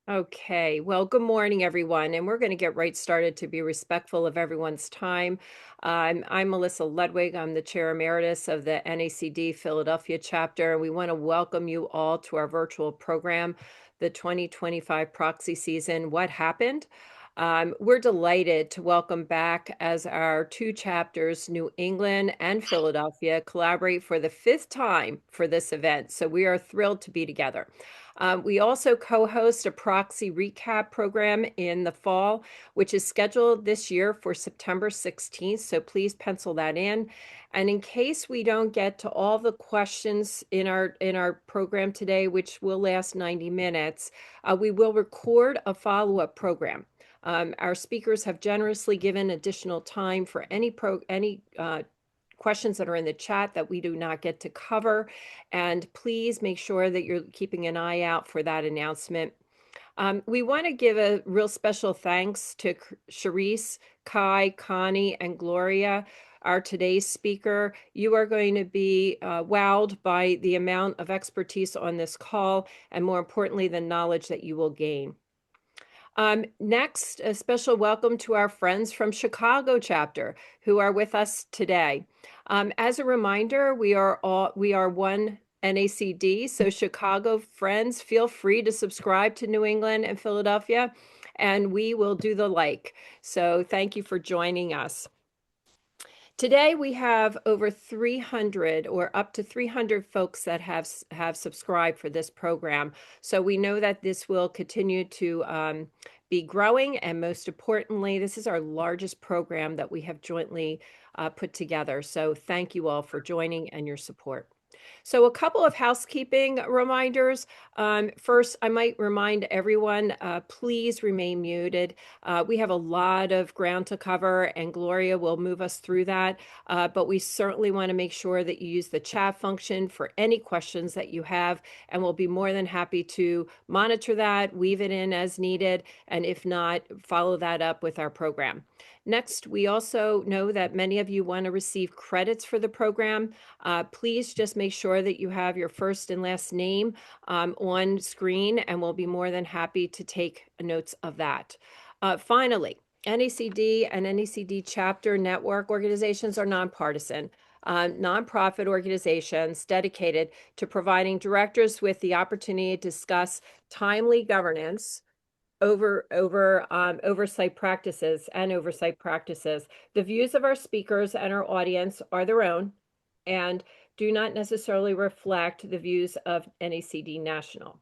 Okay, well, good morning, everyone. And we're going to get right started to be respectful of everyone's time. I'm Melissa Ludwig. I'm the chair emeritus of the NACD Philadelphia chapter. And we want to welcome you all to our virtual program, the 2025 Proxy season. What happened? We're delighted to welcome back as our two chapters, New England and Philadelphia, collaborate for the fifth time for this event. So we are thrilled to be together. We also co-host a Proxy recap program in the fall, which is scheduled this year for September 16th. So please pencil that in. And in case we don't get to all the questions in our program today, which will last 90 minutes, we will record a follow-up program. Our speakers have generously given additional time for any questions that are in the chat that we do not get to cover. And please make sure that you're keeping an eye out for that announcement. We want to give a real special thanks to Charisse, Kai, Connie, and Gloria, our today's speaker. You are going to be wowed by the amount of expertise on this call, and more importantly, the knowledge that you will gain. Next, a special welcome to our friends from Chicago chapter who are with us today. As a reminder, we are one NACD, so Chicago friends, feel free to subscribe to New England and Philadelphia, and we will do the like. So thank you for joining us. Today we have over 300 or up to 300 folks that have subscribed for this program. So we know that this will continue to be growing, and most importantly, this is our largest program that we have jointly put together. So thank you all for joining and your support. So a couple of housekeeping reminders. First, I might remind everyone, please remain muted. We have a lot of ground to cover, and Gloria will move us through that. But we certainly want to make sure that you use the chat function for any questions that you have, and we'll be more than happy to monitor that, weave it in as needed, and if not, follow that up with our program. Next, we also know that many of you want to receive credits for the program. Please just make sure that you have your first and last name on screen, and we'll be more than happy to take notes of that. Finally, NACD and NACD chapter network organizations are nonpartisan. Nonprofit organizations dedicated to providing directors with the opportunity to discuss timely governance oversight practices. The views of our speakers and our audience are their own and do not necessarily reflect the views of NACD National.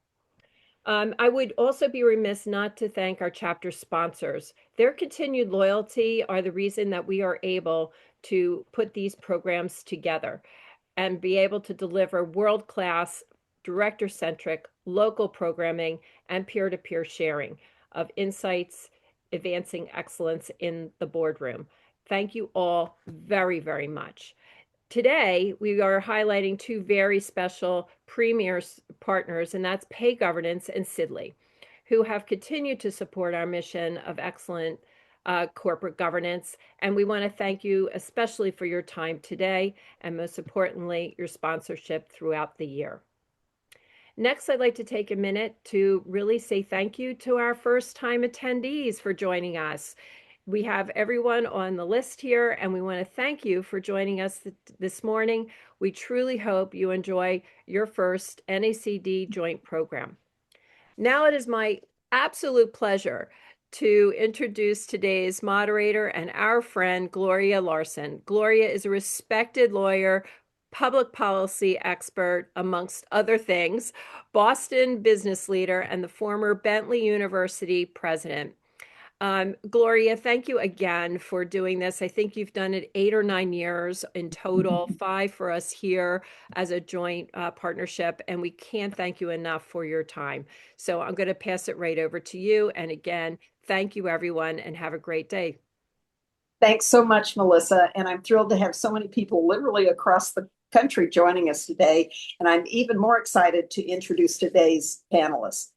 I would also be remiss not to thank our chapter sponsors. Their continued loyalty are the reason that we are able to put these programs together and be able to deliver world-class, director-centric, local programming and peer-to-peer sharing of insights, advancing excellence in the boardroom. Thank you all very, very much. Today, we are highlighting two very special premier partners, and that's Pay Governance and Sidley, who have continued to support our mission of excellent corporate governance. And we want to thank you especially for your time today, and most importantly, your sponsorship throughout the year. Next, I'd like to take a minute to really say thank you to our first-time attendees for joining us. We have everyone on the list here, and we want to thank you for joining us this morning. We truly hope you enjoy your first NACD joint program. Now it is my absolute pleasure to introduce today's moderator and our friend, Gloria Larson. Gloria is a respected lawyer, public policy expert, amongst other things, Boston business leader, and the former Bentley University president. Gloria, thank you again for doing this. I think you've done it 8 or 9 years in total, 5 for us here as a joint partnership, and we can't thank you enough for your time. So I'm going to pass it right over to you. And again, thank you, everyone, and have a great day. Thanks so much, Melissa. And I'm thrilled to have so many people literally across the country joining us today. And I'm even more excited to introduce today's panelists.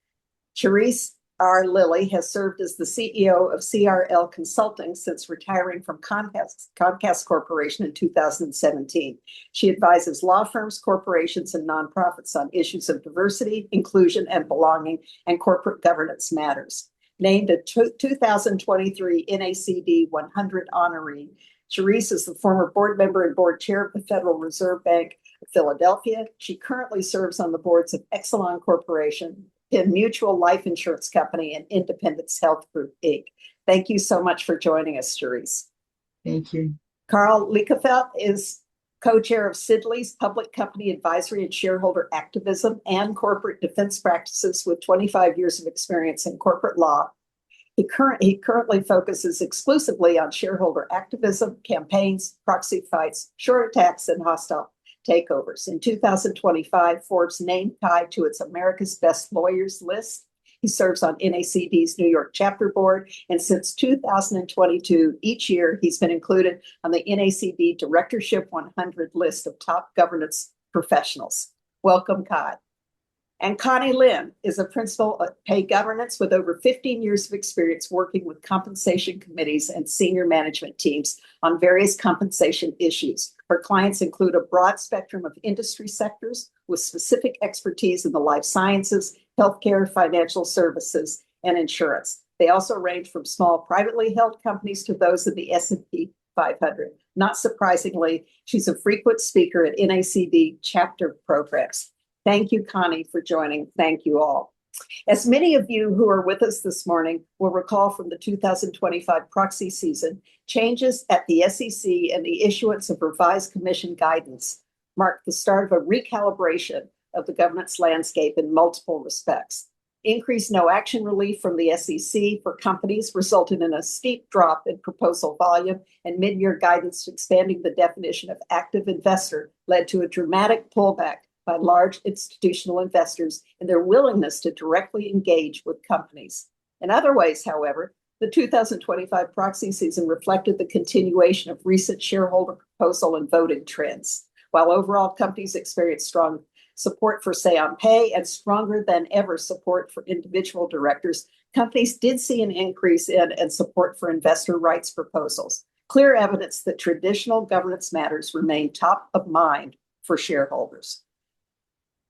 Charisse R. Lilly has served as the CEO of CRL Consulting since retiring from Comcast Corporation in 2017. She advises law firms, corporations, and nonprofits on issues of diversity, inclusion, and belonging, and corporate governance matters. Named a 2023 NACD 100 honoree, Cherise is the former board member and board chair of the Federal Reserve Bank of Philadelphia. She currently serves on the boards of Exelon Corporation, Penn Mutual Life Insurance Company, and Independence Health Group, Inc. Thank you so much for joining us, Cherise. Thank you. Carl Liekefeld is co-chair of Sidley's Public Company Advisory and Shareholder Activism and Corporate Defense Practices with 25 years of experience in corporate law. He currently focuses exclusively on shareholder activism, campaigns, proxy fights, short attacks, and hostile takeovers. In 2025, Forbes named Kai to its America's Best Lawyers list. He serves on NACD's New York chapter board, and since 2022, each year he's been included on the NACD Directorship 100 list of top governance professionals. Welcome, Kai. And Connie Lin is a principal at Pay Governance with over 15 years of experience working with compensation committees and senior management teams on various compensation issues. Her clients include a broad spectrum of industry sectors with specific expertise in the life sciences, healthcare, financial services, and insurance. They also range from small privately held companies to those in the S&P 500. Not surprisingly, she's a frequent speaker at NACD chapter programs. Thank you, Connie, for joining. Thank you all. As many of you who are with us this morning will recall from the 2025 proxy season, changes at the SEC and the issuance of revised commission guidance marked the start of a recalibration of the governance landscape in multiple respects. Increased no-action relief from the SEC for companies resulted in a steep drop in proposal volume, and mid-year guidance expanding the definition of active investor led to a dramatic pullback by large institutional investors and their willingness to directly engage with companies. In other ways, however, the 2025 proxy season reflected the continuation of recent shareholder proposal and voting trends. While overall companies experienced strong support for say on pay and stronger than ever support for individual directors, companies did see an increase in and support for investor rights proposals. Clear evidence that traditional governance matters remain top of mind for shareholders.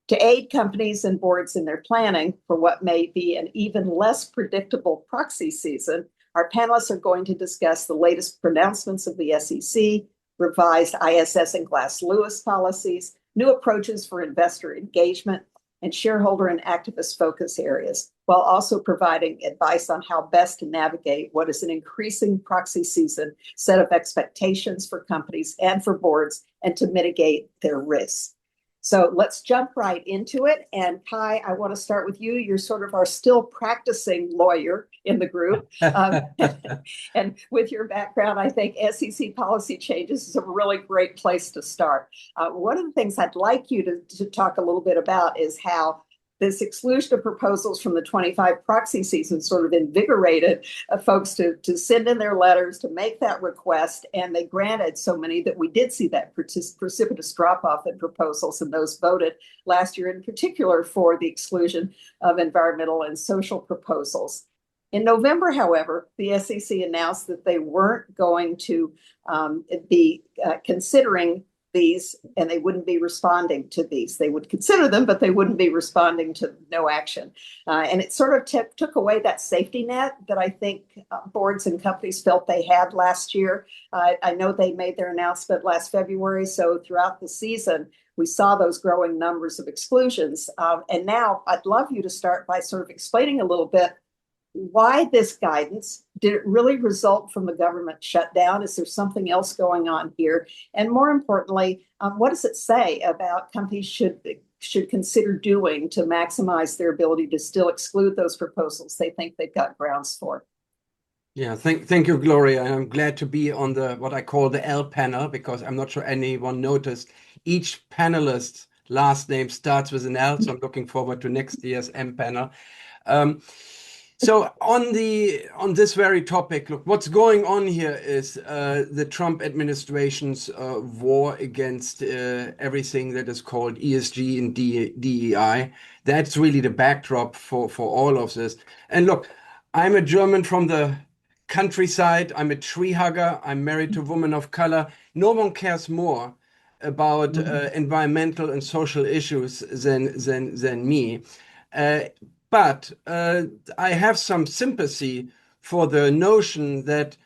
To aid companies and boards in their planning for what may be an even less predictable proxy season, our panelists are going to discuss the latest pronouncements of the SEC, revised ISS and Glass Lewis policies, new approaches for investor engagement, and shareholder and activist focus areas, while also providing advice on how best to navigate what is an increasing proxy season set of expectations for companies and for boards, and to mitigate their risks. So let's jump right into it. And Kai, I want to start with you. You're sort of our still practicing lawyer in the group. And with your background, I think SEC policy changes is a really great place to start. One of the things I'd like you to talk a little bit about is how this exclusion of proposals from the 25 proxy season sort of invigorated folks to send in their letters, to make that request, and they granted so many that we did see that precipitous drop-off in proposals, and those voted last year in particular for the exclusion of environmental and social proposals. In November, however, the SEC announced that they weren't going to be considering these, and they wouldn't be responding to these. They would consider them, but they wouldn't be responding to no action. And it sort of took away that safety net that I think boards and companies felt they had last year. I know they made their announcement last February, so throughout the season, we saw those growing numbers of exclusions. And now I'd love you to start by sort of explaining a little bit why this guidance. Did it really result from the government shutdown? Is there something else going on here? And more importantly, what does it say about companies should consider doing to maximize their ability to still exclude those proposals they think they've got grounds for? Yeah, thank you, Gloria. And I'm glad to be on the what I call the L panel, because I'm not sure anyone noticed each panelist's last name starts with an L. So I'm looking forward to next year's M panel. So on this very topic, look, what's going on here is the Trump administration's war against everything that is called ESG and DEI. That's really the backdrop for all of this. And look, I'm a German from the countryside. I'm a tree hugger. I'm married to a woman of color. No one cares more about environmental and social issues than me. Uh, but I have some sympathy for the notion that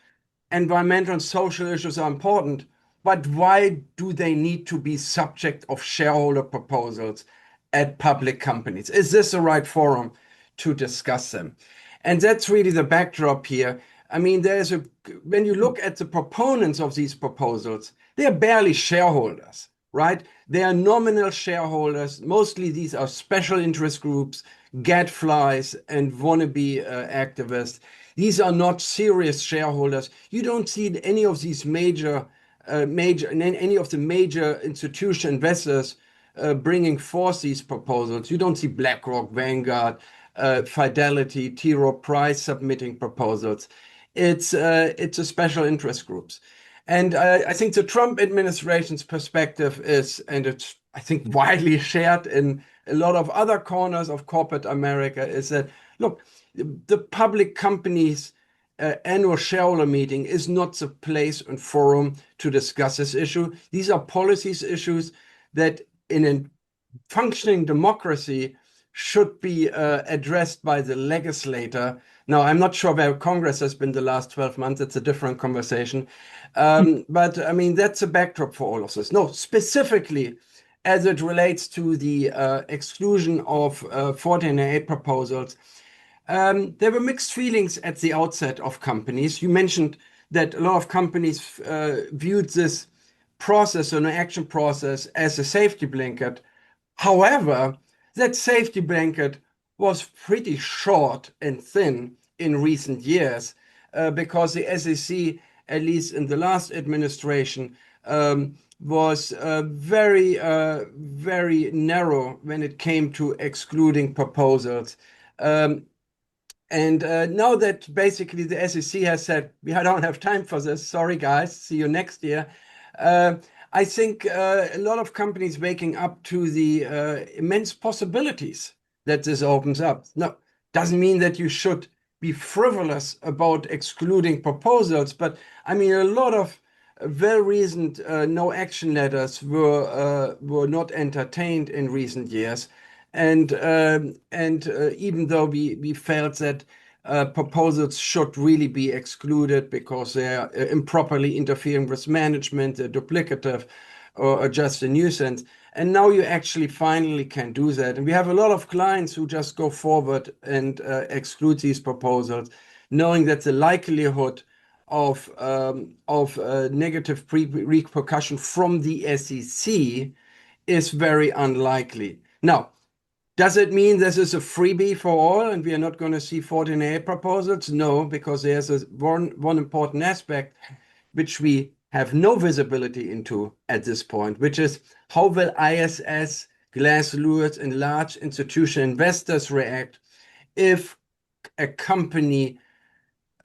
environmental and social issues are important, but why do they need to be subject of shareholder proposals at public companies? Is this the right forum to discuss them? And that's really the backdrop here. I mean, when you look at the proponents of these proposals, they're barely shareholders, right? They are nominal shareholders. Mostly these are special interest groups, gadflies, and wannabe activists. These are not serious shareholders. You don't see any of these any of the major institutional investors bringing forth these proposals. You don't see BlackRock, Vanguard, Fidelity, T. Rowe Price submitting proposals. It's a special interest groups. And I think the Trump administration's perspective is, and it's, I think, widely shared in a lot of other corners of corporate America, is that, look, the public companies annual shareholder meeting is not the place and forum to discuss this issue. These are policies issues that in a functioning democracy should be addressed by the legislator. Now, I'm not sure where Congress has been the last 12 months. It's a different conversation. But I mean, that's a backdrop for all of this. No, specifically as it relates to the exclusion of 1408 proposals, there were mixed feelings at the outset of companies. You mentioned that a lot of companies viewed this process, an action process, as a safety blanket. However, that safety blanket was pretty short and thin in recent years because the SEC, at least in the last administration, was very narrow when it came to excluding proposals. And now that basically the SEC has said, we don't have time for this, sorry guys, see you next year. I think a lot of companies waking up to the immense possibilities that this opens up. No, doesn't mean that you should be frivolous about excluding proposals, but I mean, a lot of well-reasoned no action letters were not entertained in recent years. And even though we felt that proposals should really be excluded because they are improperly interfering with management, they're duplicative, or just a nuisance. And now you actually finally can do that. And we have a lot of clients who just go forward and exclude these proposals, knowing that the likelihood of negative repercussion from the SEC is very unlikely. Now, does it mean this is a freebie for all and we are not going to see 14A proposals? No, because there's one important aspect which we have no visibility into at this point, which is how will ISS, Glass Lewis, and large institutional investors react if a company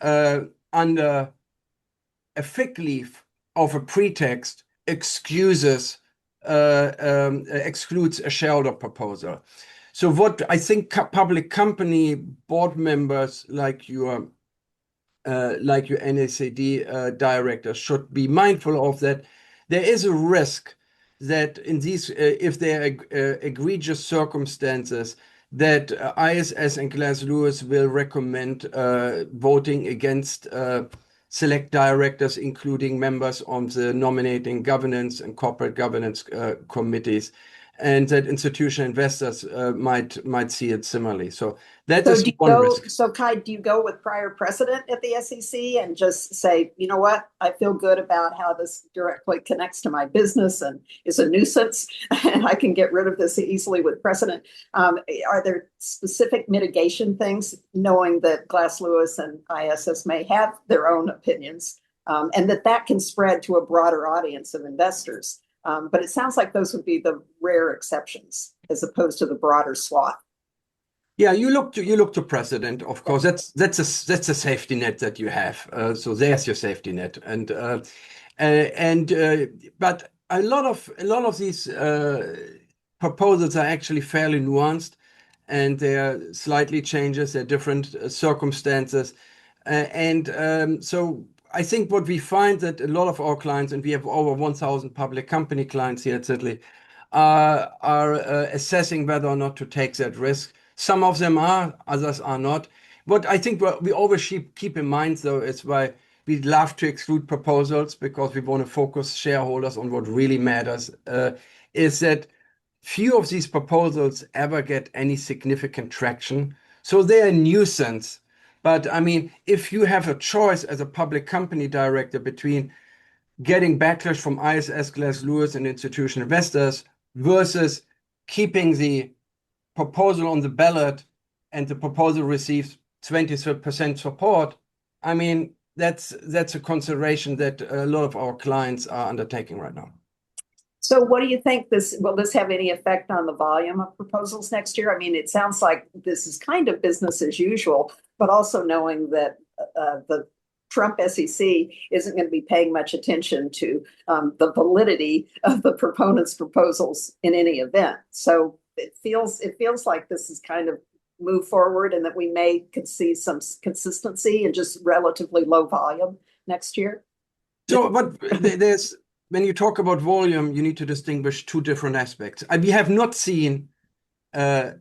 under a fig leaf of a pretext excludes a shareholder proposal. So what I think public company board members like your NACD directors should be mindful of, that there is a risk that in these, if there are egregious circumstances, that ISS and Glass Lewis will recommend voting against select directors, including members on the nominating governance and corporate governance committees, and that institutional investors might see it similarly. So that is one risk. So Kai, do you go with prior precedent at the SEC and just say, you know what, I feel good about how this directly connects to my business and is a nuisance, and I can get rid of this easily with precedent? Are there specific mitigation things, knowing that Glass Lewis and ISS may have their own opinions, and that can spread to a broader audience of investors? But it sounds like those would be the rare exceptions as opposed to the broader swath. Yeah, you look to precedent, of course. That's a safety net that you have. So there's your safety net, and but a lot of these proposals are actually fairly nuanced, and they're slightly changes. They're different circumstances, and so I think what we find that a lot of our clients, and we have over 1,000 public company clients here at Sidley, are assessing whether or not to take that risk. Some of them are, others are not. What I think what we always keep in mind, though, is why we love to exclude proposals because we want to focus shareholders on what really matters, is that few of these proposals ever get any significant traction. So they're a nuisance. But I mean, if you have a choice as a public company director between getting backlash from ISS, Glass Lewis, and institutional investors versus keeping the proposal on the ballot and the proposal receives 20% support, I mean, that's a consideration that a lot of our clients are undertaking right now. So what do you think will this have any effect on the volume of proposals next year? I mean, it sounds like this is kind of business as usual, but also knowing that the Trump SEC isn't going to be paying much attention to the validity of the proponents' proposals in any event. So it feels like this is kind of move forward, and that we could see some consistency and just relatively low volume next year. So, but there's when you talk about volume, you need to distinguish two different aspects. We have not seen uh,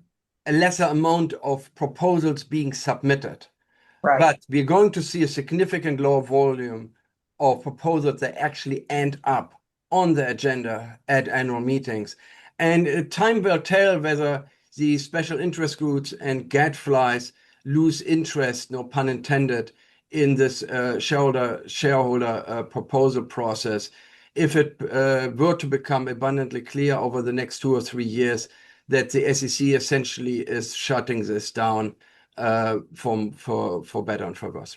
a lesser amount of proposals being submitted. Right. But we're going to see a significant lower volume of proposals that actually end up on the agenda at annual meetings. And time will tell whether the special interest groups and gadflies lose interest, no pun intended, in this shareholder proposal process. If it were to become abundantly clear over the next 2 or 3 years that the SEC essentially is shutting this down for better and for worse.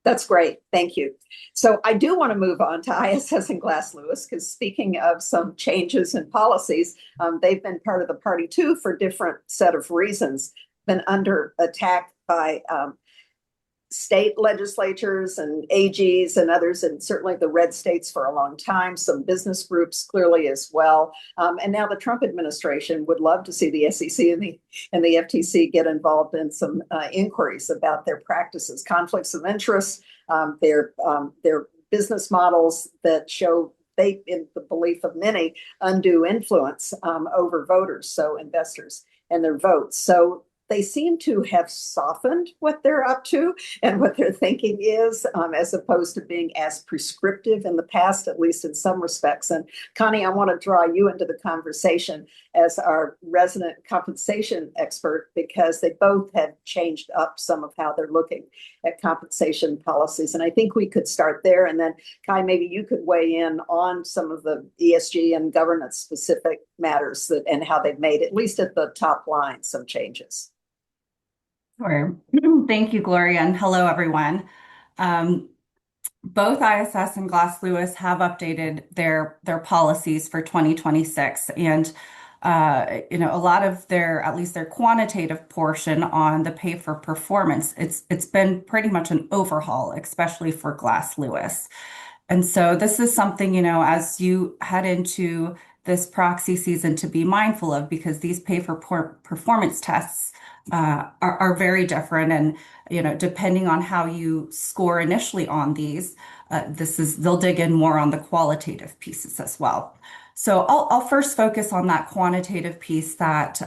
That's great. Thank you. So I do want to move on to ISS and Glass Lewis, because speaking of some changes in policies, they've been part of the party too for different set of reasons, been under attack by state legislatures and AGs and others, and certainly the red states for a long time, some business groups clearly as well. And now the Trump administration would love to see the SEC and the FTC get involved in some inquiries about their practices, conflicts of interest, their business models that show they, in the belief of many, undue influence over voters, so investors and their votes. So they seem to have softened what they're up to and what their thinking is, as opposed to being as prescriptive in the past, at least in some respects. And Connie, I want to draw you into the conversation as our resident compensation expert, because they both have changed up some of how they're looking at compensation policies. And I think we could start there. And then, Kai, maybe you could weigh in on some of the ESG and governance specific matters and how they've made, at least at the top line, some changes. Sure. Thank you, Gloria, and hello, everyone. Both ISS and Glass Lewis have updated their policies for 2026, and a lot of at least their quantitative portion on the pay for performance, it's been pretty much an overhaul, especially for Glass Lewis. And so this is something, as you head into this proxy season, to be mindful of, because these pay for performance tests are very different. And, depending on how you score initially on these, they'll dig in more on the qualitative pieces as well. So I'll first focus on that quantitative piece that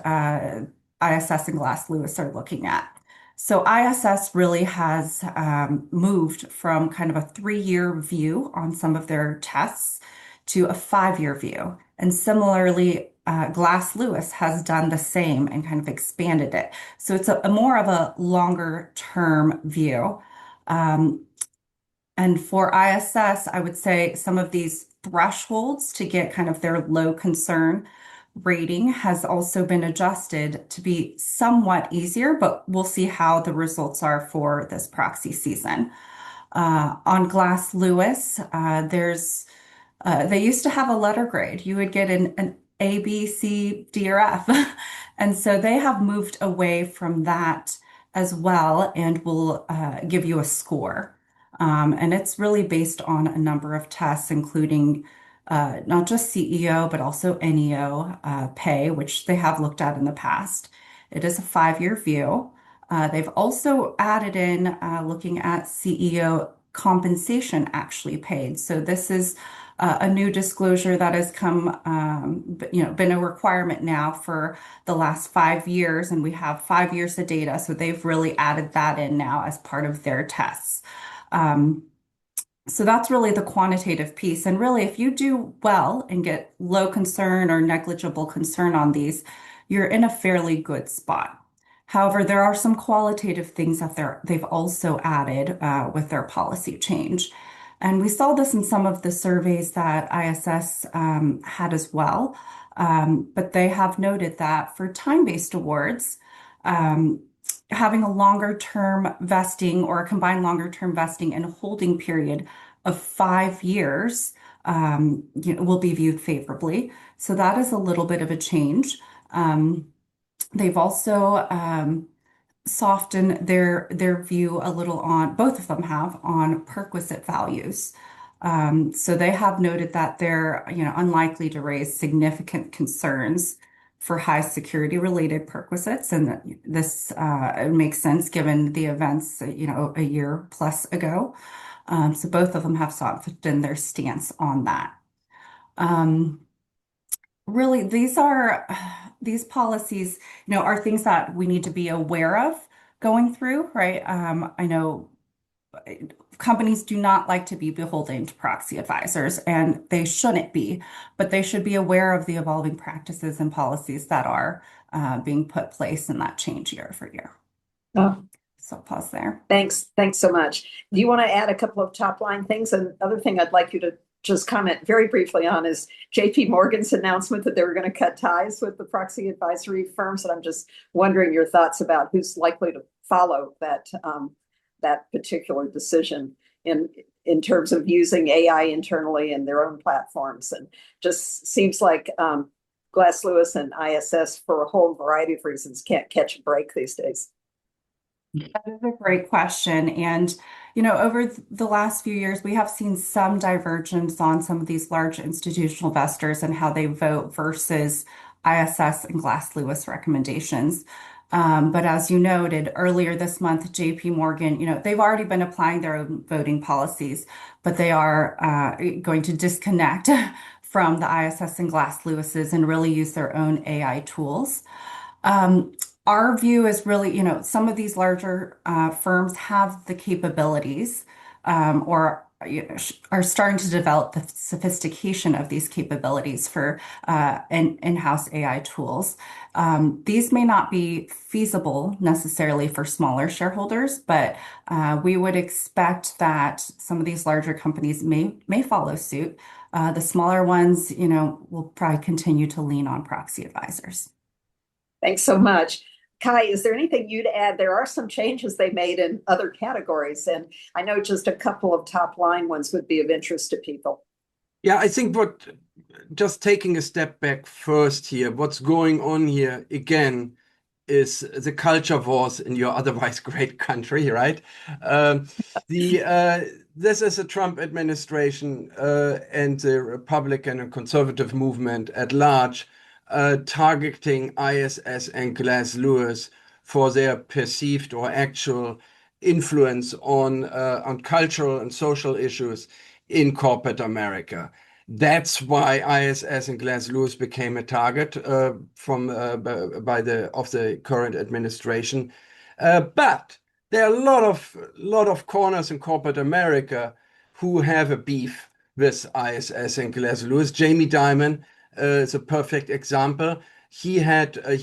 ISS and Glass Lewis are looking at. So ISS really has moved from kind of a 3-year view on some of their tests to a 5-year view. And similarly, Glass Lewis has done the same and kind of expanded it. So it's a more of a longer term view. And for ISS, I would say some of these thresholds to get kind of their low concern rating has also been adjusted to be somewhat easier, but we'll see how the results are for this proxy season. On Glass Lewis, they used to have a letter grade. You would get an A, B, C, D, or F. And so they have moved away from that as well and will give you a score. And it's really based on a number of tests, including not just CEO, but also NEO pay, which they have looked at in the past. It is a 5-year view. They've also added in looking at CEO compensation actually paid. So this is a new disclosure that has come, been a requirement now for the last 5 years, and we have 5 years of data. So they've really added that in now as part of their tests. Um, so that's really the quantitative piece. And really, if you do well and get low concern or negligible concern on these, you're in a fairly good spot. However, there are some qualitative things that they've also added with their policy change. And we saw this in some of the surveys that ISS had as well. But they have noted that for time-based awards, um, having a longer term vesting or a combined longer term vesting and holding period of 5 years will be viewed favorably. So that is a little bit of a change. They've also softened their view a little on both of them have on perquisite values. So they have noted that they're unlikely to raise significant concerns for high security related perquisites, and this makes sense given the events a year plus ago. So both of them have softened their stance on that. Um, Really, these policies, are things that we need to be aware of going through, right? I know companies do not like to be beholden to proxy advisors, and they shouldn't be, but they should be aware of the evolving practices and policies that are being put place in that change year for year. Oh, So pause there. thanks. Thanks so much. Do you want to add a couple of top line things? And other thing I'd like you to just comment very briefly on is JP Morgan's announcement that they were going to cut ties with the proxy advisory firms. And I'm just wondering your thoughts about who's likely to follow that particular decision in terms of using AI internally in their own platforms. And just seems like Glass Lewis and ISS, for a whole variety of reasons, can't catch a break these days. That is a great question. And, over the last few years, we have seen some divergence on some of these large institutional investors and how they vote versus ISS and Glass Lewis recommendations. But as you noted earlier this month, JP Morgan, they've already been applying their own voting policies, but they are going to disconnect from the ISS and Glass Lewis's and really use their own AI tools. Um, our view is really, some of these larger firms have the capabilities or are starting to develop the sophistication of these capabilities for in-house AI tools. These may not be feasible necessarily for smaller shareholders, but we would expect that some of these larger companies may follow suit. The smaller ones, will probably continue to lean on proxy advisors. Thanks so much. Kai, is there anything you'd add? There are some changes they made in other categories, and I know just a couple of top line ones would be of interest to people. Yeah, I think just taking a step back first here, what's going on here again is the culture wars in your otherwise great country, right? This is a Trump administration and the Republican and conservative movement at large targeting ISS and Glass Lewis for their perceived or actual influence on cultural and social issues in corporate America. That's why ISS and Glass Lewis became a target of the current administration. But there are a lot of corners in corporate America who have a beef with ISS and Glass Lewis. Jamie Dimon is a perfect example. He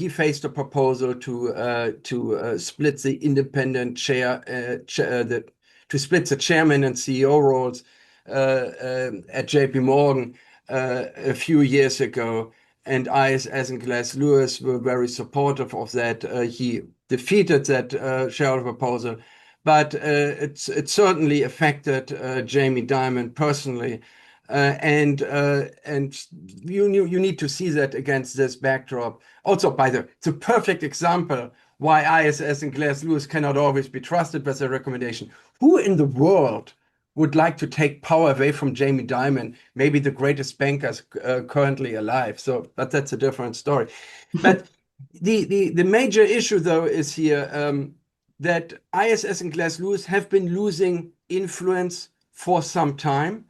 faced a proposal to split the independent to split the chairman and CEO roles at JP Morgan a few years ago, and ISS and Glass Lewis were very supportive of that. He defeated that shareholder proposal, but it certainly affected Jamie Dimon personally. And you need to see that against this backdrop. Also, by the way, it's a perfect example why ISS and Glass Lewis cannot always be trusted with their recommendation. Who in the world would like to take power away from Jamie Dimon, maybe the greatest bankers currently alive? So, but that's a different story. But the major issue, though, is here that ISS and Glass Lewis have been losing influence for some time.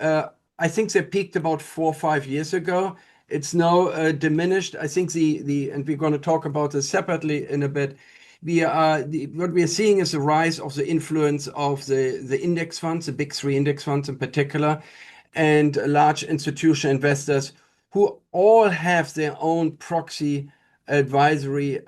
I think they peaked about 4 or 5 years ago. It's now diminished. I think and we're going to talk about this separately in a bit. What we are seeing is a rise of the influence of the index funds, the big three index funds in particular, and large institutional investors who all have their own proxy advisory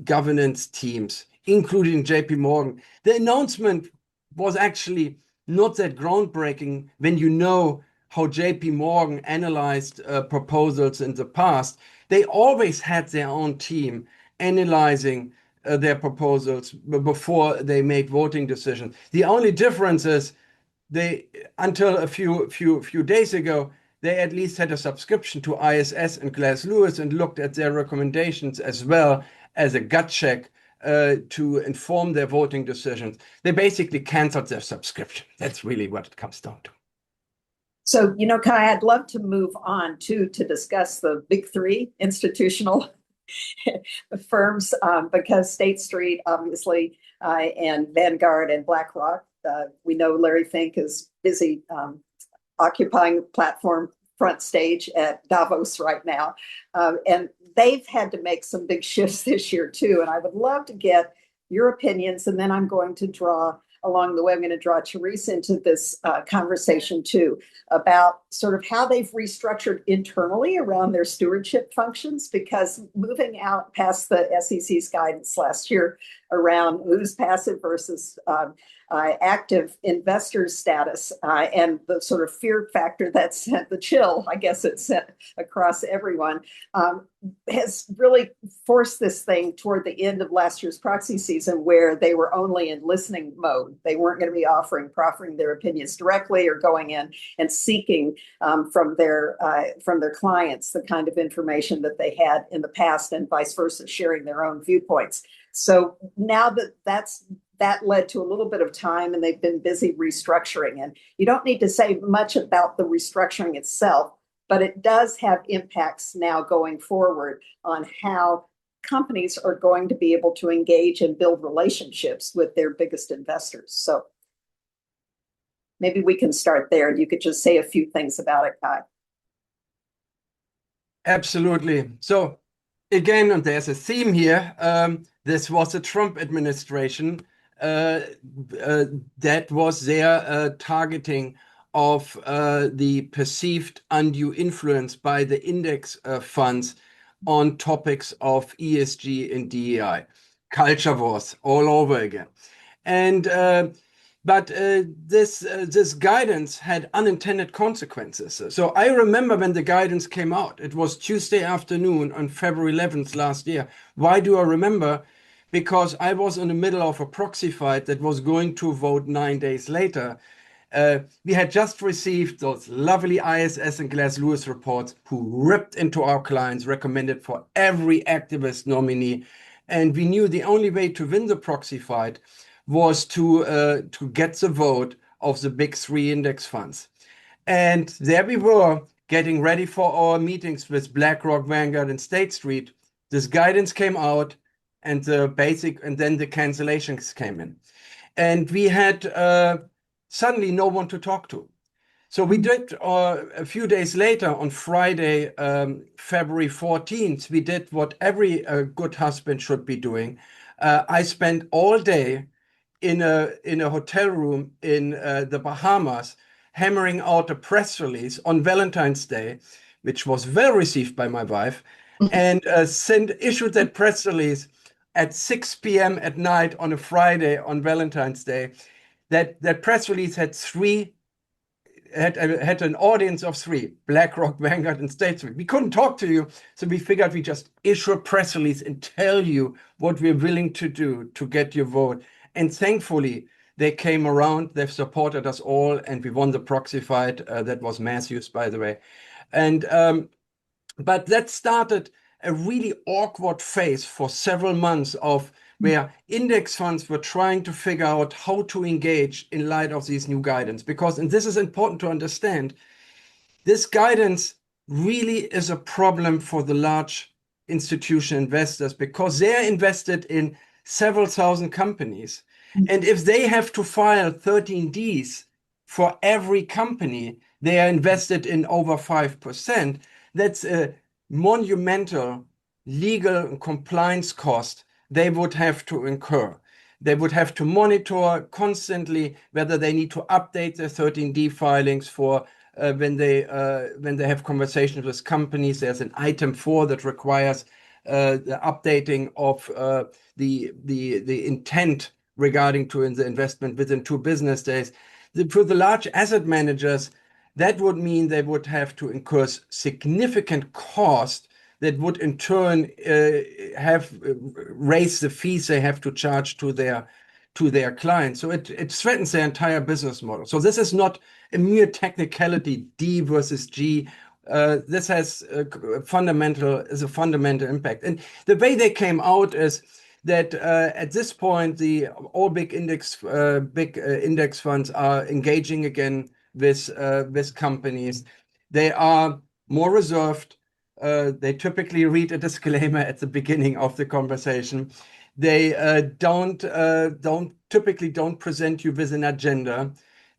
governance teams, including JP Morgan. The announcement was actually not that groundbreaking when you know how JP Morgan analyzed proposals in the past. They always had their own team analyzing their proposals before they make voting decisions. The only difference is until a few days ago, they at least had a subscription to ISS and Glass Lewis and looked at their recommendations as well as a gut check to inform their voting decisions. They basically canceled their subscription. That's really what it comes down to. So, Kai, I'd love to move on to discuss the big three institutional firms, because State Street, obviously, and Vanguard and BlackRock. We know Larry Fink is busy occupying platform front stage at Davos right now. And they've had to make some big shifts this year, too. And I would love to get your opinions. And then I'm going to draw along the way, I'm going to draw Teresa into this conversation, too, about sort of how they've restructured internally around their stewardship functions, because moving out past the SEC's guidance last year around who's passive versus active investor status, and the sort of fear factor that sent the chill, I guess it sent across everyone, has really forced this thing toward the end of last year's proxy season, where they were only in listening mode. They weren't going to be proffering their opinions directly or going in and seeking from their clients the kind of information that they had in the past, and vice versa, sharing their own viewpoints. So now that led to a little bit of time, and they've been busy restructuring. And you don't need to say much about the restructuring itself, but it does have impacts now going forward on how companies are going to be able to engage and build relationships with their biggest investors. So maybe we can start there, and you could just say a few things about it, Kai. Absolutely. So again, and there's a theme here. This was a Trump administration that was their targeting of the perceived undue influence by the index funds on topics of ESG and DEI. Culture wars all over again. But this guidance had unintended consequences. So I remember when the guidance came out, it was Tuesday afternoon on February 11th last year. Why do I remember? Because I was in the middle of a proxy fight that was going to vote 9 days later. We had just received those lovely ISS and Glass Lewis reports who ripped into our clients, recommended for every activist nominee. And we knew the only way to win the proxy fight was to get the vote of the big three index funds. And there we were getting ready for our meetings with BlackRock, Vanguard, and State Street. This guidance came out, and then the cancellations came in. And we had suddenly no one to talk to. So we did a few days later, on Friday, February 14th, we did what every good husband should be doing. I spent all day in a hotel room in the Bahamas, hammering out a press release on Valentine's Day, which was well received by my wife, and issued that press release at 6 p.m. at night on a Friday on Valentine's Day. That press release had an audience of three: BlackRock, Vanguard, and State Street. We couldn't talk to you, so we figured we just issue a press release and tell you what we're willing to do to get your vote. And thankfully, They came around, they've supported us all, and we won the proxy fight. That was Matthews, by the way. And but that started a really awkward phase for several months of where index funds were trying to figure out how to engage in light of these new guidance. Because, and this is important to understand, this guidance really is a problem for the large institutional investors because they're invested in several thousand companies. And if they have to file 13Ds for every company they are invested in over 5%, that's a monumental legal and compliance cost they would have to incur. They would have to monitor constantly whether they need to update their 13D filings for when they have conversations with companies. There's an item 4 that requires the updating of the intent regarding to the investment within 2 business days. For the large asset managers, that would mean they would have to incur significant cost that would in turn have raised the fees they have to charge to their clients. So it threatens their entire business model. So this is not a mere technicality, D versus G. This has a fundamental impact. And the way they came out is that at this point, all big index funds are engaging again with companies. They are more reserved. They typically read a disclaimer at the beginning of the conversation. They typically don't present you with an agenda.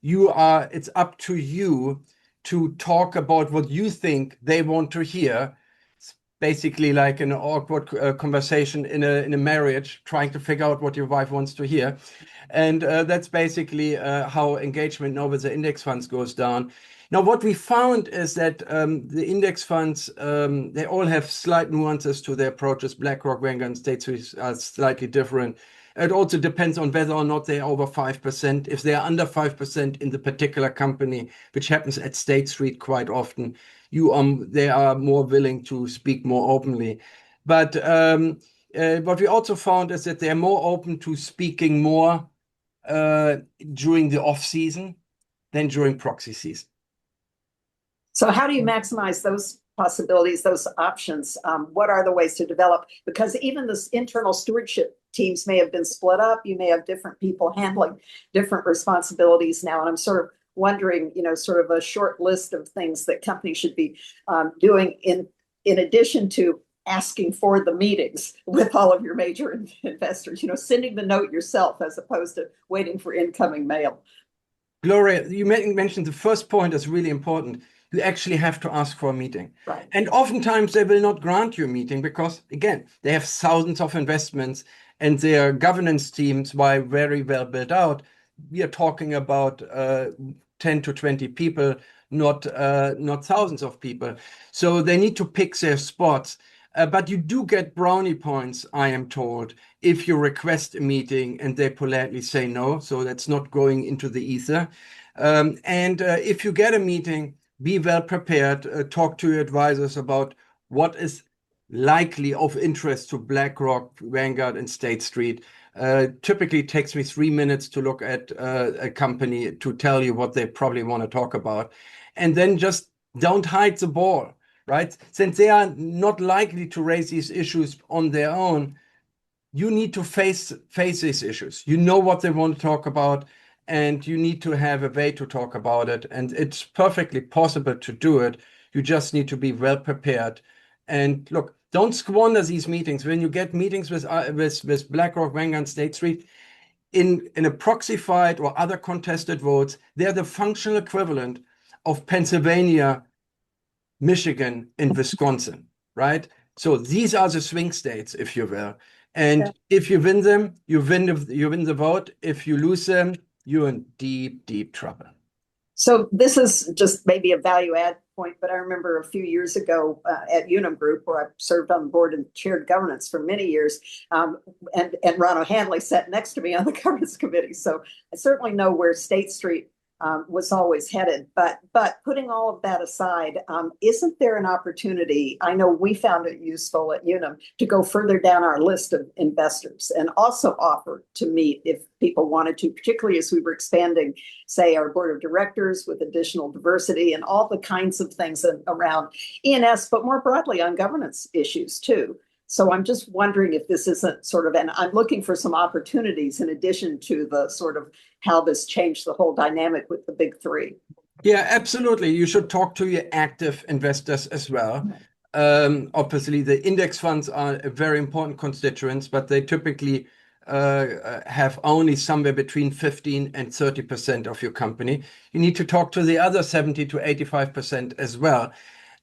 It's up to you to talk about what you think they want to hear. It's basically like an awkward conversation in a marriage, trying to figure out what your wife wants to hear. And that's basically how engagement now with the index funds goes down. Now, what we found is that the index funds, they all have slight nuances to their approaches. BlackRock, Vanguard, and State Street are slightly different. It also depends on whether or not they're over 5%. If they're under 5% in the particular company, which happens at State Street quite often, they are more willing to speak more openly. But what we also found is that they're more open to speaking more during the off season than during proxy season. So how do you maximize those possibilities, those options? What are the ways to develop? Because even the internal stewardship teams may have been split up. You may have different people handling different responsibilities now. And I'm sort of wondering, sort of a short list of things that companies should be doing in addition to asking for the meetings with all of your major investors, sending the note yourself as opposed to waiting for incoming mail. Gloria, you mentioned the first point is really important. You actually have to ask for a meeting. Right. And oftentimes they will not grant you a meeting because, again, they have thousands of investments and their governance teams, while very well built out, we are talking about 10 to 20 people, not thousands of people. So they need to pick their spots. But you do get brownie points, I am told, if you request a meeting and they politely say no. So that's not going into the ether. If you get a meeting, be well prepared, talk to your advisors about what is likely of interest to BlackRock, Vanguard, and State Street. Typically, it takes me 3 minutes to look at a company to tell you what they probably want to talk about. And then just don't hide the ball, right? Since they are not likely to raise these issues on their own, you need to face these issues. You know what they want to talk about, and you need to have a way to talk about it. And it's perfectly possible to do it. You just need to be well prepared. And look, don't squander these meetings. When you get meetings with BlackRock, Vanguard, State Street, in a proxy fight or other contested votes, they're the functional equivalent of Pennsylvania, Michigan, and Wisconsin, right? So these are the swing states, if you will. And if you win them, you win the vote. If you lose them, you're in deep, deep trouble. So this is just maybe a value add point, but I remember a few years ago at Unum Group, where I served on the board and chaired governance for many years, and Ron O'Hanley sat next to me on the governance committee. So I certainly know where State Street was always headed. But putting all of that aside, isn't there an opportunity? I know we found it useful at Unum to go further down our list of investors and also offer to meet if people wanted to, particularly as we were expanding, say, our board of directors with additional diversity and all the kinds of things around E&S, but more broadly on governance issues too. So I'm just wondering if this isn't sort of, and I'm looking for some opportunities in addition to the sort of how this changed the whole dynamic with the big three. Yeah, absolutely. You should talk to your active investors as well. Obviously, the index funds are a very important constituents, but they typically have only somewhere between 15 and 30% of your company. You need to talk to the other 70 to 85% as well.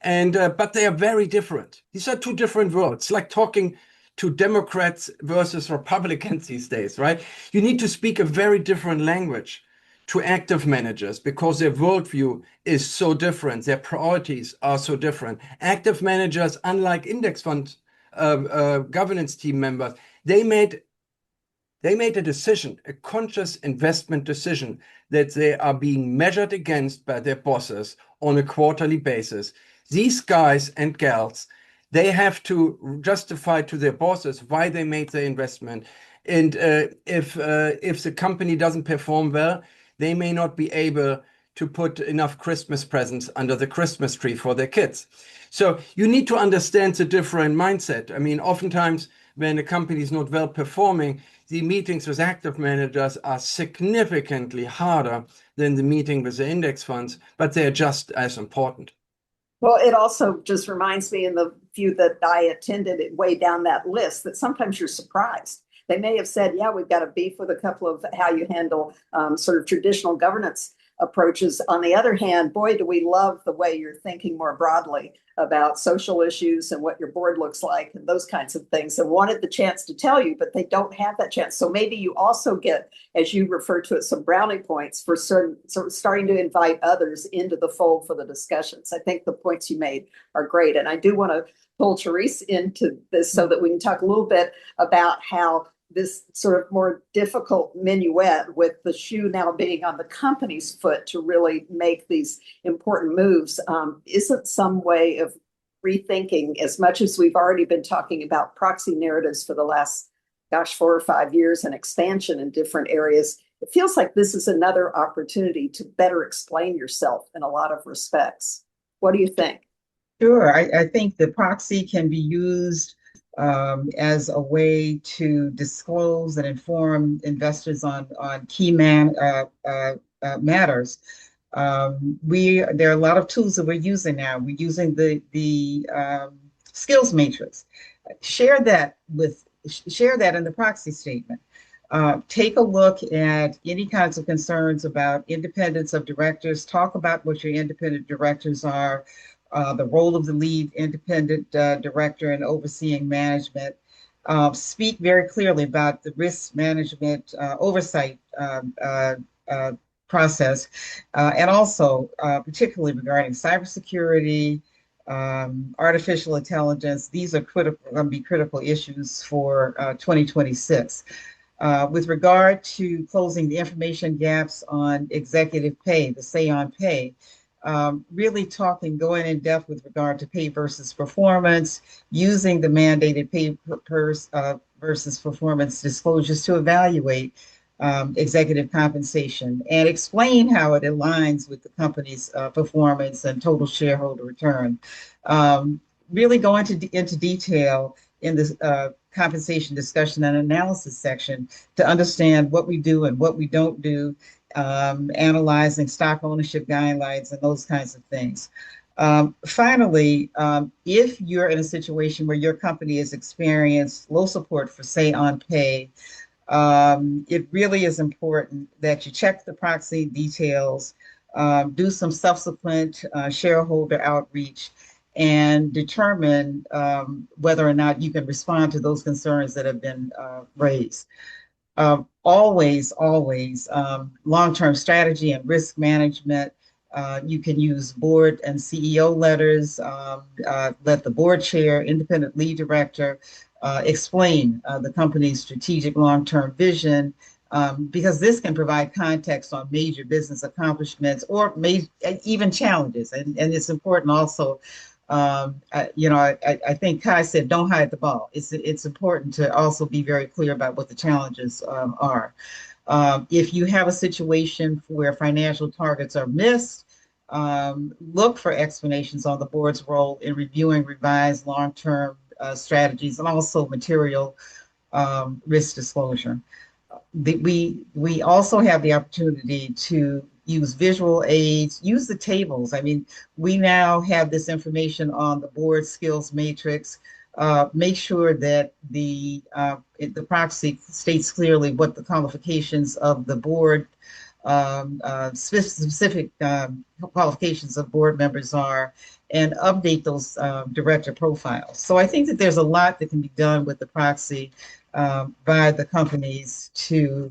And but they are very different. These are two different worlds. It's like talking to Democrats versus Republicans these days, right? You need to speak a very different language to active managers because their worldview is so different. Their priorities are so different. Active managers, unlike index fund governance team members, they made a decision, a conscious investment decision that they are being measured against by their bosses on a quarterly basis. These guys and gals, they have to justify to their bosses why they made the investment. And if the company doesn't perform well, they may not be able to put enough Christmas presents under the Christmas tree for their kids. So you need to understand the different mindset. I mean, oftentimes when a company is not well performing, the meetings with active managers are significantly harder than the meeting with the index funds, but they're just as important. Well, it also just reminds me in the few that I attended it way down that list that sometimes you're surprised. They may have said, yeah, we've got a beef with a couple of how you handle sort of traditional governance approaches. On the other hand, boy, do we love the way you're thinking more broadly about social issues and what your board looks like and those kinds of things, and wanted the chance to tell you, but they don't have that chance. So maybe you also get, as you refer to it, some brownie points for certain, sort of starting to invite others into the fold for the discussions. I think the points you made are great. And I do want to pull Therese into this so that we can talk a little bit about how this sort of more difficult minuet with the shoe now being on the company's foot to really make these important moves isn't some way of rethinking, as much as we've already been talking about proxy narratives for the last, 4 or 5 years and expansion in different areas. It feels like this is another opportunity to better explain yourself in a lot of respects. What do you think? Sure. I think the proxy can be used as a way to disclose and inform investors on key matters. There are a lot of tools that we're using now. We're using the skills matrix. Share that in the proxy statement. Take a look at any kinds of concerns about independence of directors. Talk about what your independent directors are. The role of the lead independent director in overseeing management. Speak very clearly about the risk management oversight process, and also particularly regarding cybersecurity, artificial intelligence. These are going to be critical issues for 2026. With regard to closing the information gaps on executive pay, the say on pay, really going in depth with regard to pay versus performance, using the mandated pay versus performance disclosures to evaluate executive compensation and explain how it aligns with the company's performance and total shareholder return. Really go into detail in this compensation discussion and analysis section to understand what we do and what we don't do, analyzing stock ownership guidelines and those kinds of things. Finally, if you're in a situation where your company has experienced low support for say on pay, it really is important that you check the proxy details, do some subsequent shareholder outreach, and determine whether or not you can respond to those concerns that have been raised. Always, long-term strategy and risk management. You can use board and CEO letters. Let the board chair, independent lead director, explain the company's strategic long-term vision, because this can provide context on major business accomplishments or even challenges. And it's important also, I think Kai said, don't hide the ball. It's important to also be very clear about what the challenges are. If you have a situation where financial targets are missed, look for explanations on the board's role in reviewing revised long-term strategies and also material risk disclosure. We also have the opportunity to use visual aids, use the tables. I mean, we now have this information on the board skills matrix. Make sure that the proxy states clearly what the qualifications of the board, specific qualifications of board members are, and update those director profiles. So I think that there's a lot that can be done with the proxy by the companies to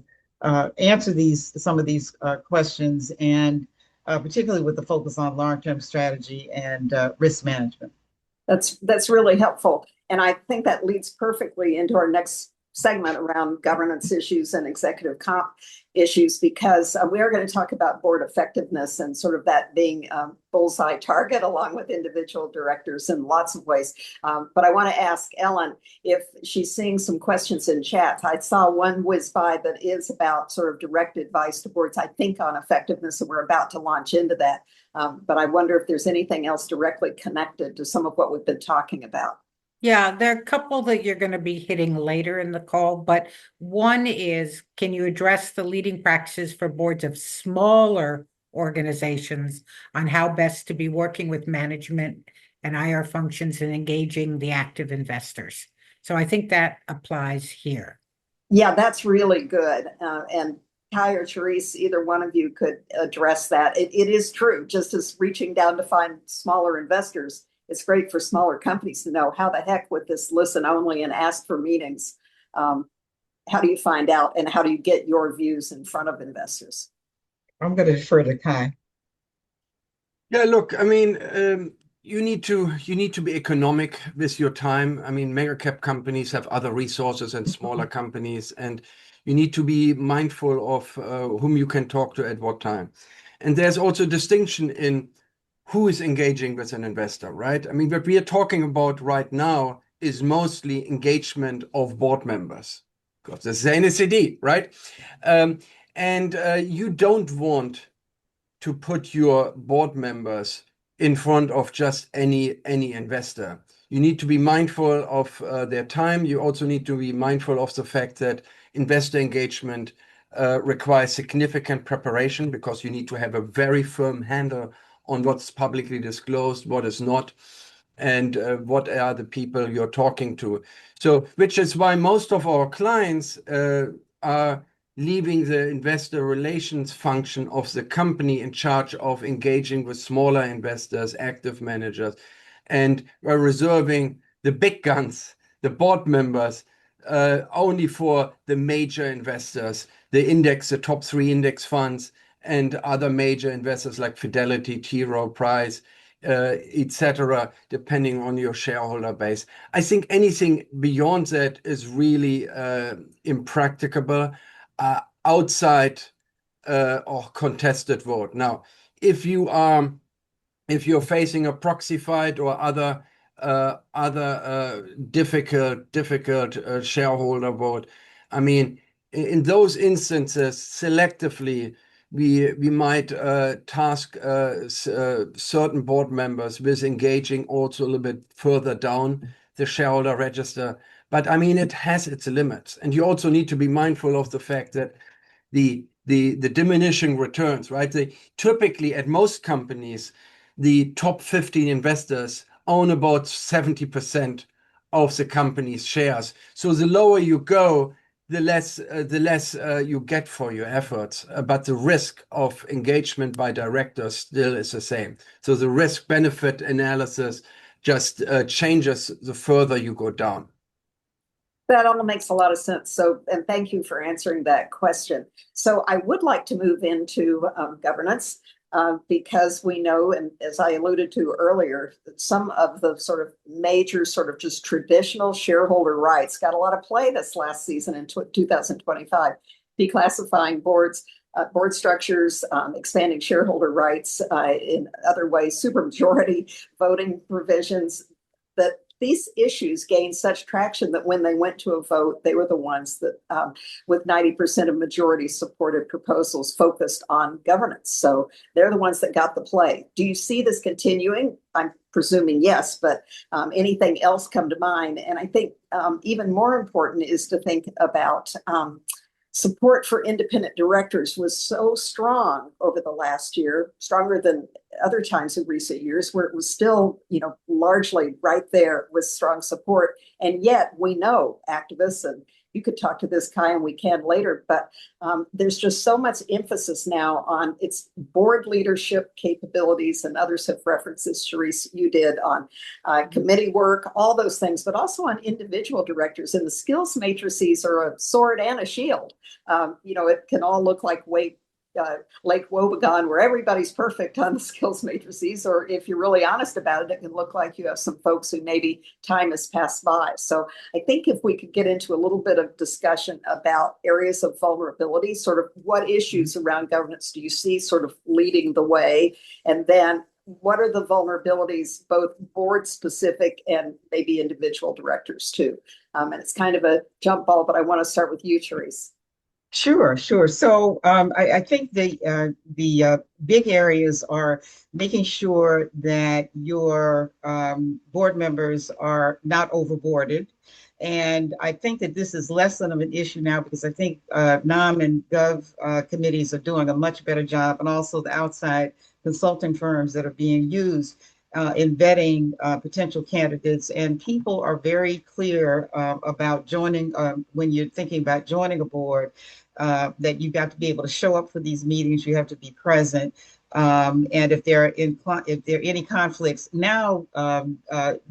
answer some of these questions, and particularly with the focus on long-term strategy and risk management. That's really helpful. And I think that leads perfectly into our next segment around governance issues and executive comp issues, because we are going to talk about board effectiveness and sort of that being a bullseye target along with individual directors in lots of ways. But I want to ask Ellen if she's seeing some questions in chat. I saw one whiz by that is about sort of direct advice to boards, I think, on effectiveness, and we're about to launch into that. But I wonder if there's anything else directly connected to some of what we've been talking about. Yeah, there are a couple that you're going to be hitting later in the call, but one is, can you address the leading practices for boards of smaller organizations on how best to be working with management and IR functions and engaging the active investors? So I think that applies here. Yeah, that's really good. And Kai or Therese, either one of you could address that. It is true, just as reaching down to find smaller investors, it's great for smaller companies to know how the heck with this listen only and ask for meetings. How do you find out, and how do you get your views in front of investors? I'm going to defer to Kai. Yeah, look, I mean, you need to be economic with your time. I mean, mega cap companies have other resources than smaller companies, and you need to be mindful of whom you can talk to at what time. And there's also a distinction in who is engaging with an investor, right? I mean, what we are talking about right now is mostly engagement of board members, because this is the NACD, right? You don't want to put your board members in front of just any investor. You need to be mindful of their time. You also need to be mindful of the fact that investor engagement requires significant preparation, because you need to have a very firm handle on what's publicly disclosed, what is not, and what are the people you're talking to. So, which is why most of our clients are leaving the investor relations function of the company in charge of engaging with smaller investors, active managers, and are reserving the big guns, the board members, only for the major investors, the top 3 index funds, and other major investors like Fidelity, T. Rowe Price, etc., depending on your shareholder base. I think anything beyond that is really impracticable outside or contested vote. Now, if you're facing a proxy fight or other difficult shareholder vote, I mean, in those instances, selectively, we might task certain board members with engaging also a little bit further down the shareholder register. But I mean, it has its limits. And you also need to be mindful of the fact that the diminishing returns, right? Typically, at most companies, the top 15 investors own about 70% of the company's shares. So the lower you go, the less you get for your efforts. But the risk of engagement by directors still is the same. So the risk-benefit analysis just changes the further you go down. That all makes a lot of sense. So, and thank you for answering that question. So I would like to move into governance because we know, and as I alluded to earlier, that some of the sort of major sort of just traditional shareholder rights got a lot of play this last season in 2025. declassifying boards, board structures, expanding shareholder rights in other ways, supermajority voting provisions, that these issues gained such traction that when they went to a vote, they were the ones that, with 90% of majority supported proposals focused on governance. So they're the ones that got the play. Do you see this continuing? I'm presuming yes, but anything else come to mind? And I think even more important is to think about support for independent directors was so strong over the last year, stronger than other times in recent years, where it was still, largely right there with strong support. And yet we know activists, and you could talk to this, Kai, and we can later, but there's just so much emphasis now on its board leadership capabilities, and others have references, Sharice, you did, on committee work, all those things, but also on individual directors. And the skills matrices are a sword and a shield. It can all look like Lake Wobegon, where everybody's perfect on the skills matrices, or if you're really honest about it, it can look like you have some folks who maybe time has passed by. So I think if we could get into a little bit of discussion about areas of vulnerability, sort of what issues around governance do you see sort of leading the way, and then what are the vulnerabilities, both board specific and maybe individual directors too? And it's kind of a jump ball, but I want to start with you, Therese. Sure, sure. So I think the big areas are making sure that your board members are not overboarded. And I think that this is less than of an issue now, because I think NOM and Gov committees are doing a much better job, and also the outside consulting firms that are being used in vetting potential candidates. And people are very clear about joining, when you're thinking about joining a board, that you've got to be able to show up for these meetings, you have to be present. And if there are any conflicts, now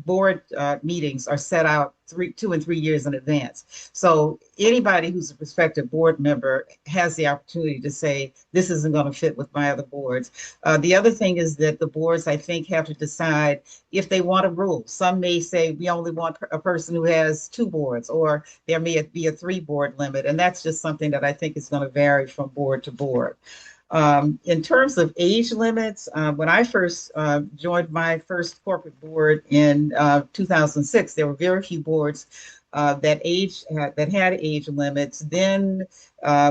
board meetings are set out 2 and 3 years in advance. So anybody who's a prospective board member has the opportunity to say, this isn't going to fit with my other boards. The other thing is that the boards, I think, have to decide if they want a rule. Some may say we only want a person who has 2 boards, or there may be a 3-board limit. And that's just something that I think is going to vary from board to board. In terms of age limits, when I first joined my first corporate board in 2006, there were very few boards that had age limits. Then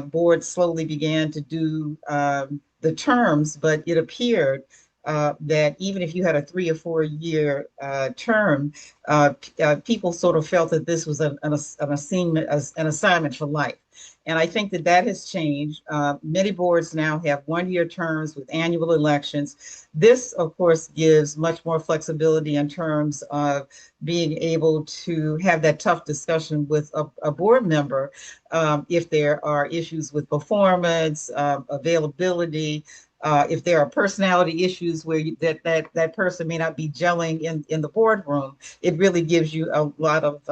boards slowly began to do the terms, but it appeared that even if you had a 3 or 4 year term, people sort of felt that this was an assignment for life. And I think that has changed. Many boards now have 1-year terms with annual elections. This, of course, gives much more flexibility in terms of being able to have that tough discussion with a board member if there are issues with performance, availability, if there are personality issues where that person may not be gelling in the boardroom. It really gives you a lot of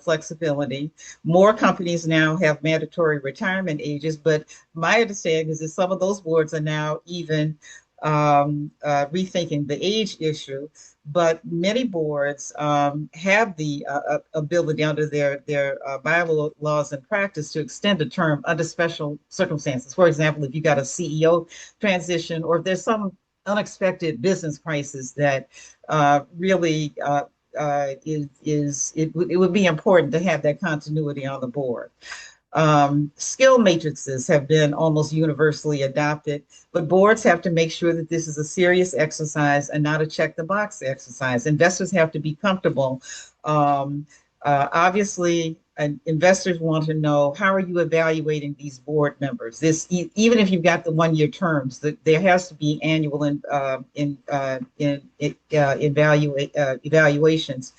flexibility. More companies now have mandatory retirement ages, but my understanding is that some of those boards are now even rethinking the age issue. But many boards have the ability under their bylaws and practice to extend a term under special circumstances. For example, if you got a CEO transition, or if there's some unexpected business crisis that really it would be important to have that continuity on the board. Skill matrices have been almost universally adopted, but boards have to make sure that this is a serious exercise and not a check the box exercise. Investors have to be comfortable. Obviously, investors want to know, how are you evaluating these board members? Even if you've got the 1-year terms, there has to be annual evaluations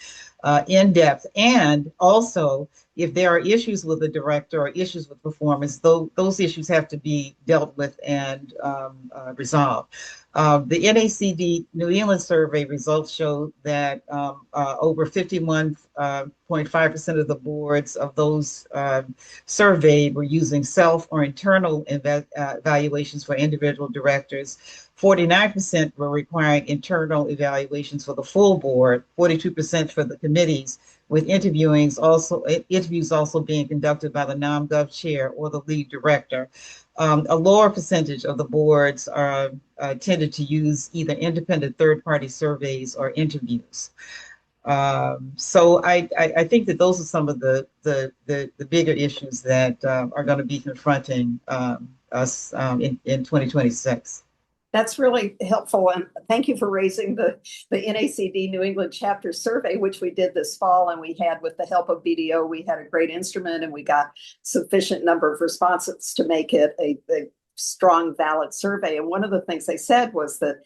in depth. And also, if there are issues with the director or issues with performance, those issues have to be dealt with and resolved. The NACD New England survey results show that over 51.5% of the boards of those surveyed were using self or internal evaluations for individual directors. 49% were requiring internal evaluations for the full board, 42% for the committees, with interviews also being conducted by the NomGov chair or the lead director. A lower percentage of the boards are tended to use either independent third-party surveys or interviews. So I think that those are some of the bigger issues that are going to be confronting us in 2026. That's really helpful. And thank you for raising the NACD New England chapter survey, which we did this fall. And we had, with the help of BDO, we had a great instrument and we got sufficient number of responses to make it a strong, valid survey. And one of the things they said was that,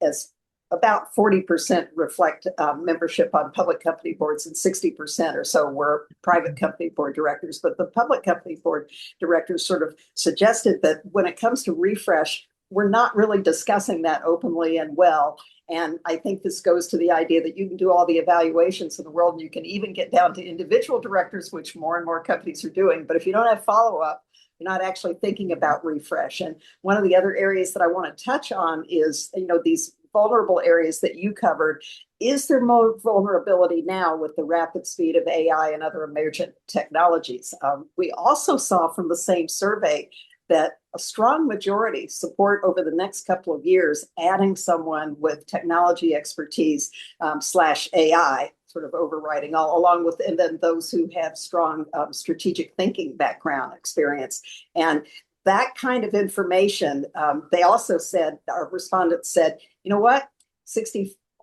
as about 40% reflect membership on public company boards and 60% or so were private company board directors. But the public company board directors sort of suggested that when it comes to refresh, we're not really discussing that openly and well. And I think this goes to the idea that you can do all the evaluations in the world and you can even get down to individual directors, which more and more companies are doing. But if you don't have follow-up, you're not actually thinking about refresh. And one of the other areas that I want to touch on is, these vulnerable areas that you covered. Is there more vulnerability now with the rapid speed of AI and other emergent technologies? We also saw from the same survey that a strong majority support over the next couple of years adding someone with technology expertise slash AI sort of overriding along with, and then those who have strong strategic thinking background experience. And that kind of information, they also said, our respondents said, you know what,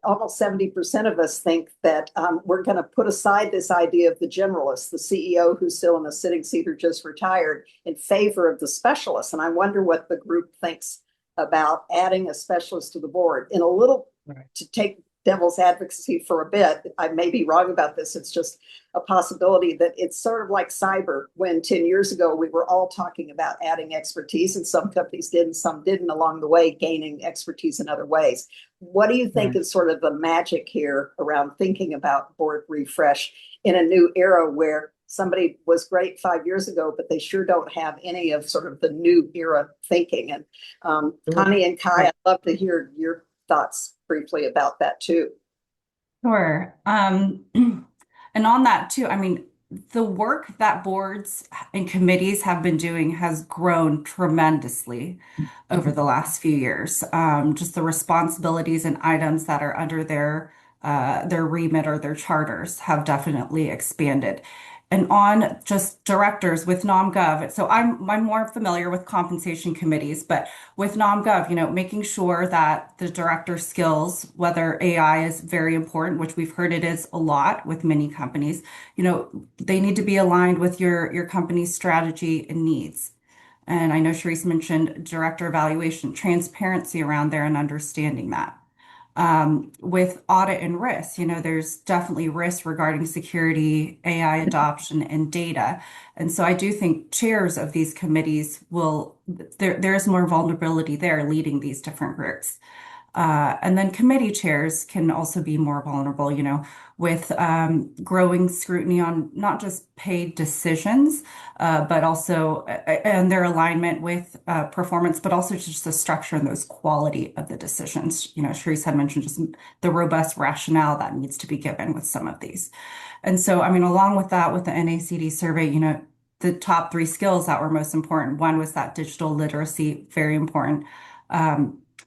almost 70% of us think that we're going to put aside this idea of the generalist, the CEO who's still in a sitting seat or just retired, in favor of the specialist. And I wonder what the group thinks about adding a specialist to the board. In a little, to take devil's advocacy for a bit, I may be wrong about this, it's just a possibility that it's sort of like cyber, when 10 years ago we were all talking about adding expertise and some companies did and some didn't along the way, gaining expertise in other ways. What do you think is sort of the magic here around thinking about board refresh in a new era where somebody was great 5 years ago, but they sure don't have any of sort of the new era thinking? And Connie and Kai, I'd love to hear your thoughts briefly about that too. Sure. And on that too, I mean, the work that boards and committees have been doing has grown tremendously over the last few years. Just the responsibilities and items that are under their remit or their charters have definitely expanded. And on just directors with NomGov, so I'm more familiar with compensation committees, but with NomGov, making sure that the director skills, whether AI is very important, which we've heard it is a lot with many companies, they need to be aligned with your company's strategy and needs. And I know Sharice mentioned director evaluation, transparency around there and understanding that. With audit and risk, there's definitely risk regarding security, AI adoption, and data. And so I do think chairs of these committees there's more vulnerability there leading these different groups. And then committee chairs can also be more vulnerable, with growing scrutiny on not just paid decisions, but also and their alignment with performance, but also just the structure and those quality of the decisions. Sharice had mentioned just the robust rationale that needs to be given with some of these. And so, I mean, along with that, with the NACD survey, the top 3 skills that were most important, one was that digital literacy, very important.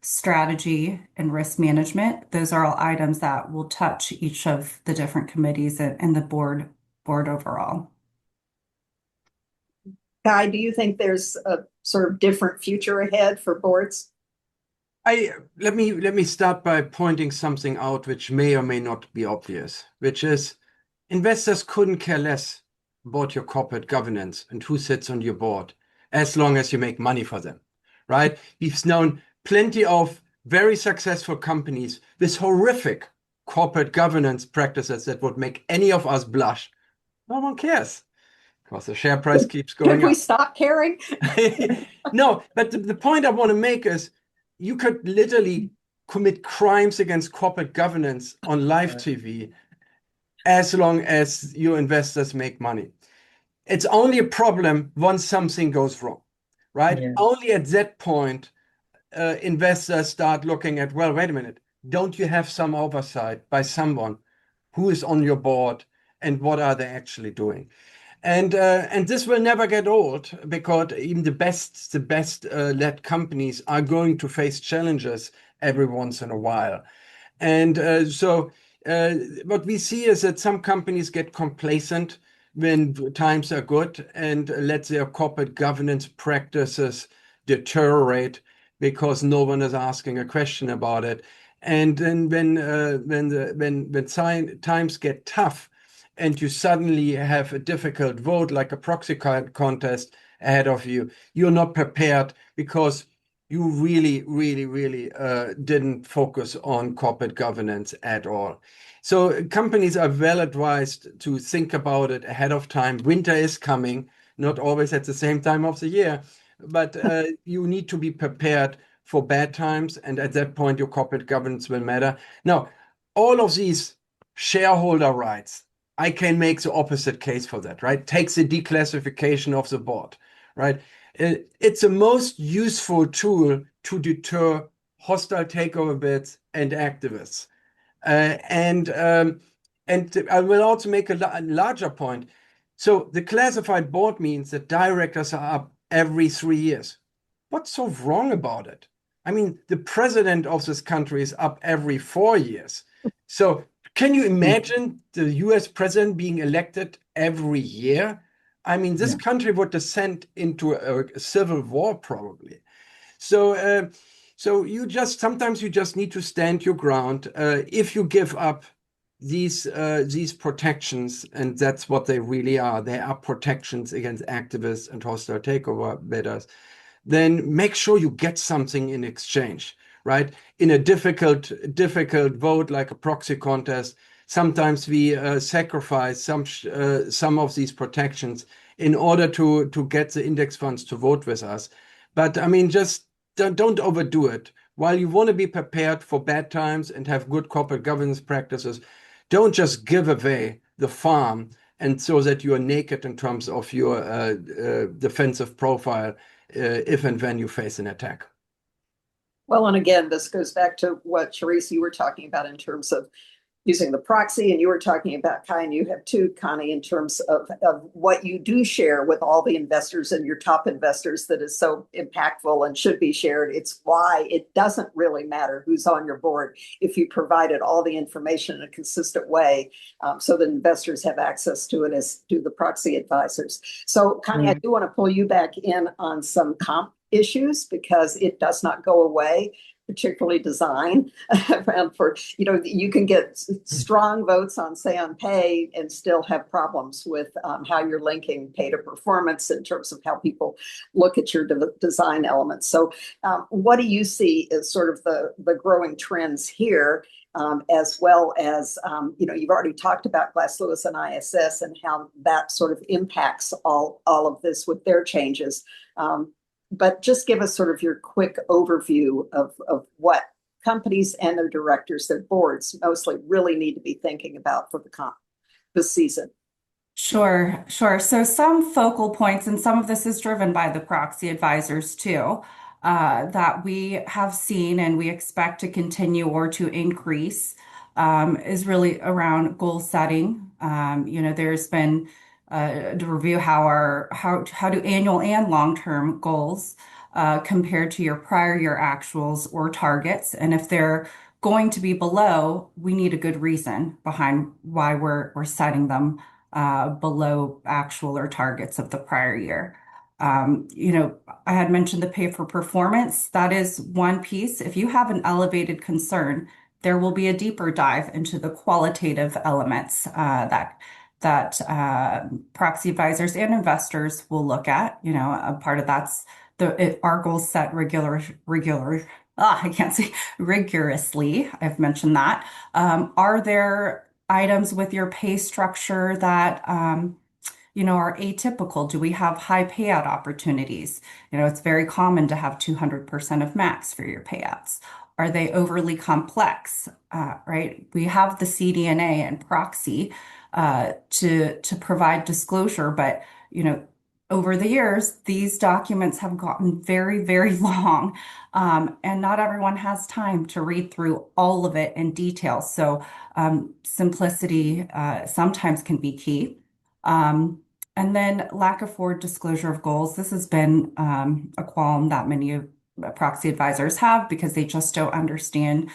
Strategy and risk management. Those are all items that will touch each of the different committees and the board overall. Guy, do you think there's a sort of different future ahead for boards? Let me start by pointing something out which may or may not be obvious, which is investors couldn't care less about your corporate governance and who sits on your board, as long as you make money for them, right? We've known plenty of very successful companies with horrific corporate governance practices that would make any of us blush. No one cares because the share price keeps going up. Could we stop caring? No, but the point I want to make is you could literally commit crimes against corporate governance on live TV as long as your investors make money. It's only a problem once something goes wrong, right? Yeah. Only at that point, investors start looking at, well, wait a minute, don't you have some oversight by someone who is on your board and what are they actually doing? And this will never get old because even the best led companies are going to face challenges every once in a while. And what we see is that some companies get complacent when times are good and let their corporate governance practices deteriorate because no one is asking a question about it. And then when times get tough and you suddenly have a difficult vote like a proxy contest ahead of you, you're not prepared because you really didn't focus on corporate governance at all. So companies are well advised to think about it ahead of time. Winter is coming, not always at the same time of the year, but you need to be prepared for bad times. And at that point, your corporate governance will matter. Now, all of these shareholder rights, I can make the opposite case for that, right? Take the declassification of the board, right? It's the most useful tool to deter hostile takeover bids and activists. Uh, and um, and I will also make a larger point. So the classified board means that directors are up every 3 years. What's so wrong about it? I mean, the president of this country is up every 4 years. So can you imagine the US president being elected every year? I mean, this Yeah. country would descend into a civil war probably. So, so sometimes you just need to stand your ground. If you give up these protections, and that's what they really are, they are protections against activists and hostile takeover bidders, then make sure you get something in exchange, right? In a difficult vote like a proxy contest, sometimes we sacrifice some of these protections in order to get the index funds to vote with us. But I mean, just don't overdo it. While you want to be prepared for bad times and have good corporate governance practices, don't just give away the farm and so that you are naked in terms of your defensive profile if and when you face an attack. Well, and again, this goes back to what Charisse, you were talking about in terms of using the proxy, and you were talking about Kai, and you have too, Connie, in terms of what you do share with all the investors and your top investors that is so impactful and should be shared. It's why it doesn't really matter who's on your board if you provided all the information in a consistent way so that investors have access to it, as do the proxy advisors. So, Connie, I do want to pull you back in on some comp issues because it does not go away, particularly design. And for, you can get strong votes on, say, on pay and still have problems with how you're linking pay to performance in terms of how people look at your design elements. So what do you see as sort of the growing trends here? As well as, you've already talked about Glass Lewis and ISS and how that sort of impacts all of this with their changes. But just give us sort of your quick overview of what companies and their directors, their boards mostly really need to be thinking about for this season. Sure, sure. So some focal points, and some of this is driven by the proxy advisors too, that we have seen and we expect to continue or to increase, is really around goal setting. There's been to review how do annual and long-term goals compare to your prior year actuals or targets, and if they're going to be below, we need a good reason behind why we're setting them below actual or targets of the prior year. I had mentioned the pay for performance. That is one piece. If you have an elevated concern, there will be a deeper dive into the qualitative elements that proxy advisors and investors will look at. A part of that's our goals set I can't say rigorously. I've mentioned that. Are there items with your pay structure that are atypical? Do we have high payout opportunities? It's very common to have 200% of max for your payouts. Are they overly complex? Right? We have the CDNA and Proxy to provide disclosure, but over the years, these documents have gotten very, very long, and not everyone has time to read through all of it in detail. So simplicity sometimes can be key. Um, and then lack of forward disclosure of goals. This has been a qualm that many of proxy advisors have because they just don't understand,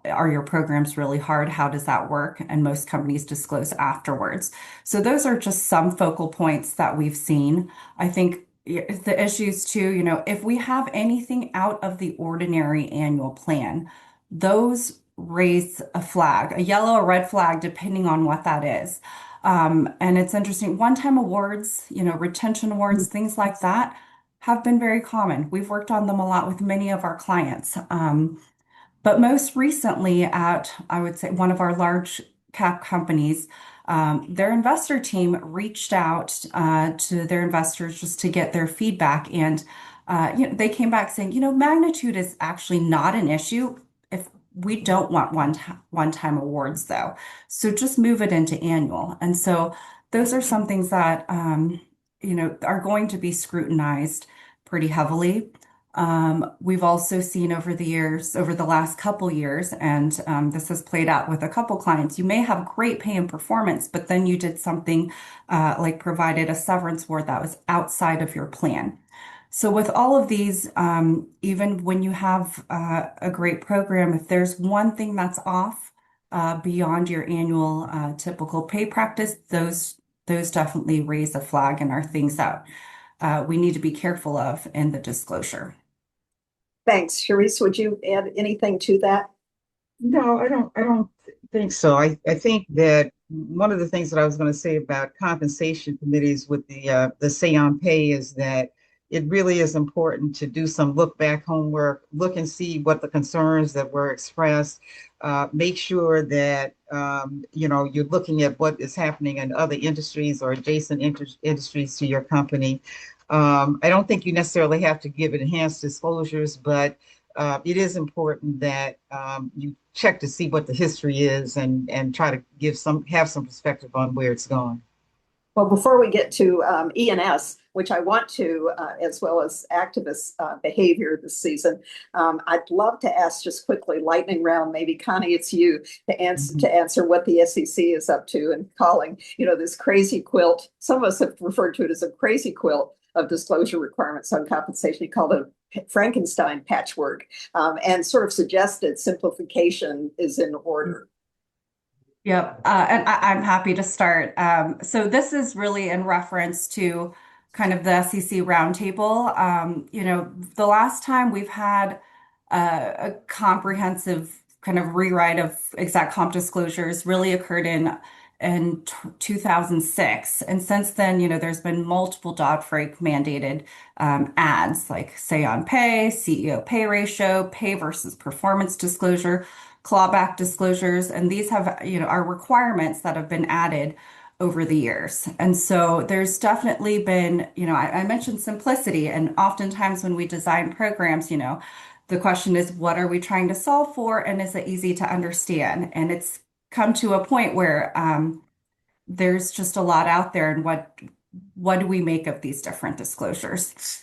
are your programs really hard? How does that work? And most companies disclose afterwards. So those are just some focal points that we've seen. I think the issues too, if we have anything out of the ordinary annual plan, those raise a flag, a yellow or red flag, depending on what that is. And it's interesting, one-time awards, retention awards, things like that have been very common. We've worked on them a lot with many of our clients. But most recently at, I would say, one of our large cap companies, their investor team reached out to their investors just to get their feedback. And they came back saying, magnitude is actually not an issue if we don't want one-time awards, though. So just move it into annual. And so those are some things that, are going to be scrutinized pretty heavily. We've also seen over the years, over the last couple years, and this has played out with a couple clients, you may have great pay and performance, but then you did something like provided a severance award that was outside of your plan. So with all of these, even when you have a great program, if there's one thing that's off beyond your annual typical pay practice, those definitely raise a flag and are things that we need to be careful of in the disclosure. Thanks. Sharice, would you add anything to that? No, I don't think so. I think that one of the things that I was going to say about compensation committees with the say on pay is that it really is important to do some look back homework, look and see what the concerns that were expressed, make sure that you're looking at what is happening in other industries or adjacent industries to your company. I don't think you necessarily have to give enhanced disclosures, but it is important that you check to see what the history is and try to have some perspective on where it's going. Well, before we get to E&S, which I want to, as well as activist behavior this season, I'd love to ask just quickly, lightning round, maybe Connie, it's you to answer what the SEC is up to and calling, this crazy quilt. Some of us have referred to it as a crazy quilt of disclosure requirements on compensation. He called it a Frankenstein patchwork, and sort of suggested simplification is in order. Yep. And I'm happy to start. So this is really in reference to kind of the SEC roundtable. The last time we've had a comprehensive kind of rewrite of exact comp disclosures really occurred in 2006. And since then, there's been multiple Dodd-Frank mandated ads like say on pay, CEO pay ratio, pay versus performance disclosure, clawback disclosures, and these have, are requirements that have been added over the years. And so there's definitely been, I mentioned simplicity, and oftentimes when we design programs, the question is, what are we trying to solve for? And is it easy to understand? And it's come to a point where there's just a lot out there, and what do we make of these different disclosures?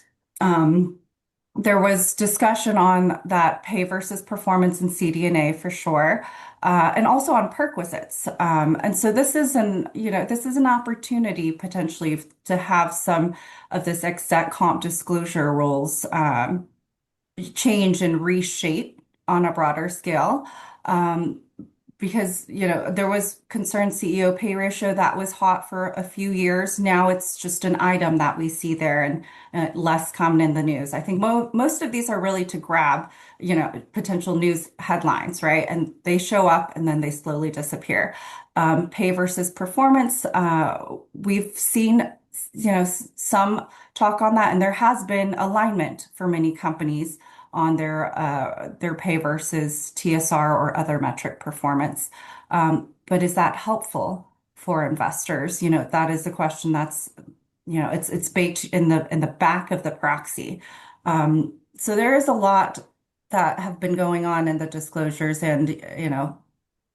There was discussion on that pay versus performance and CDNA for sure, and also on perquisites. And so this is an opportunity potentially to have some of this exec comp disclosure rules change and reshape on a broader scale. Because, there was concerned CEO pay ratio that was hot for a few years. Now it's just an item that we see there and less common in the news. I think most of these are really to grab, potential news headlines, right? And they show up and then they slowly disappear. Pay versus performance, we've seen, some talk on that, and there has been alignment for many companies on their pay versus TSR or other metric performance. But is that helpful for investors? You know, that is a question that's, you know, it's baked in the back of the proxy. So there is a lot that have been going on in the disclosures, and you know,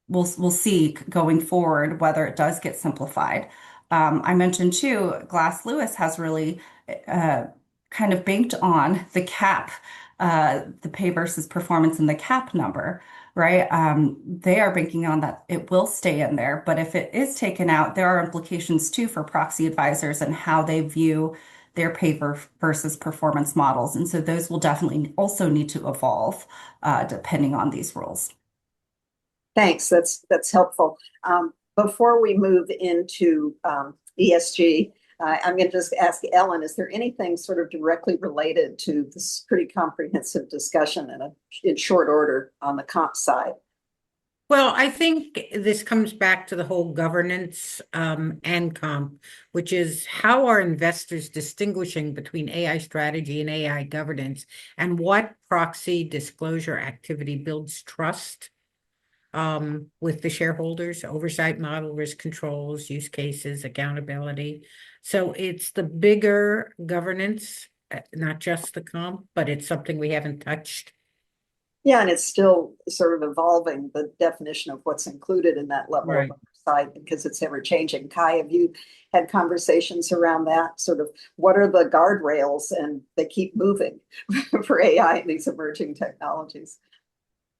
we'll see going forward whether it does get simplified. I mentioned too, Glass Lewis has really uh, kind of banked on the cap, the pay versus performance and the cap number, right? They are banking on that it will stay in there, but if it is taken out, there are implications too for proxy advisors and how they view their pay versus performance models. And so those will definitely also need to evolve depending on these rules. Thanks. That's helpful. Before we move into ESG, I'm going to just ask Ellen, is there anything sort of directly related to this pretty comprehensive discussion in short order on the comp side? Well, I think this comes back to the whole governance and comp, which is how are investors distinguishing between AI strategy and AI governance, and what proxy disclosure activity builds trust with the shareholders, oversight model, risk controls, use cases, accountability. So it's the bigger governance, not just the comp, but it's something we haven't touched. Yeah, and it's still sort of evolving, the definition of what's included in that level Right. of oversight, because it's ever changing. Kai, have you had conversations around that? Sort of what are the guardrails, and they keep moving for AI and these emerging technologies?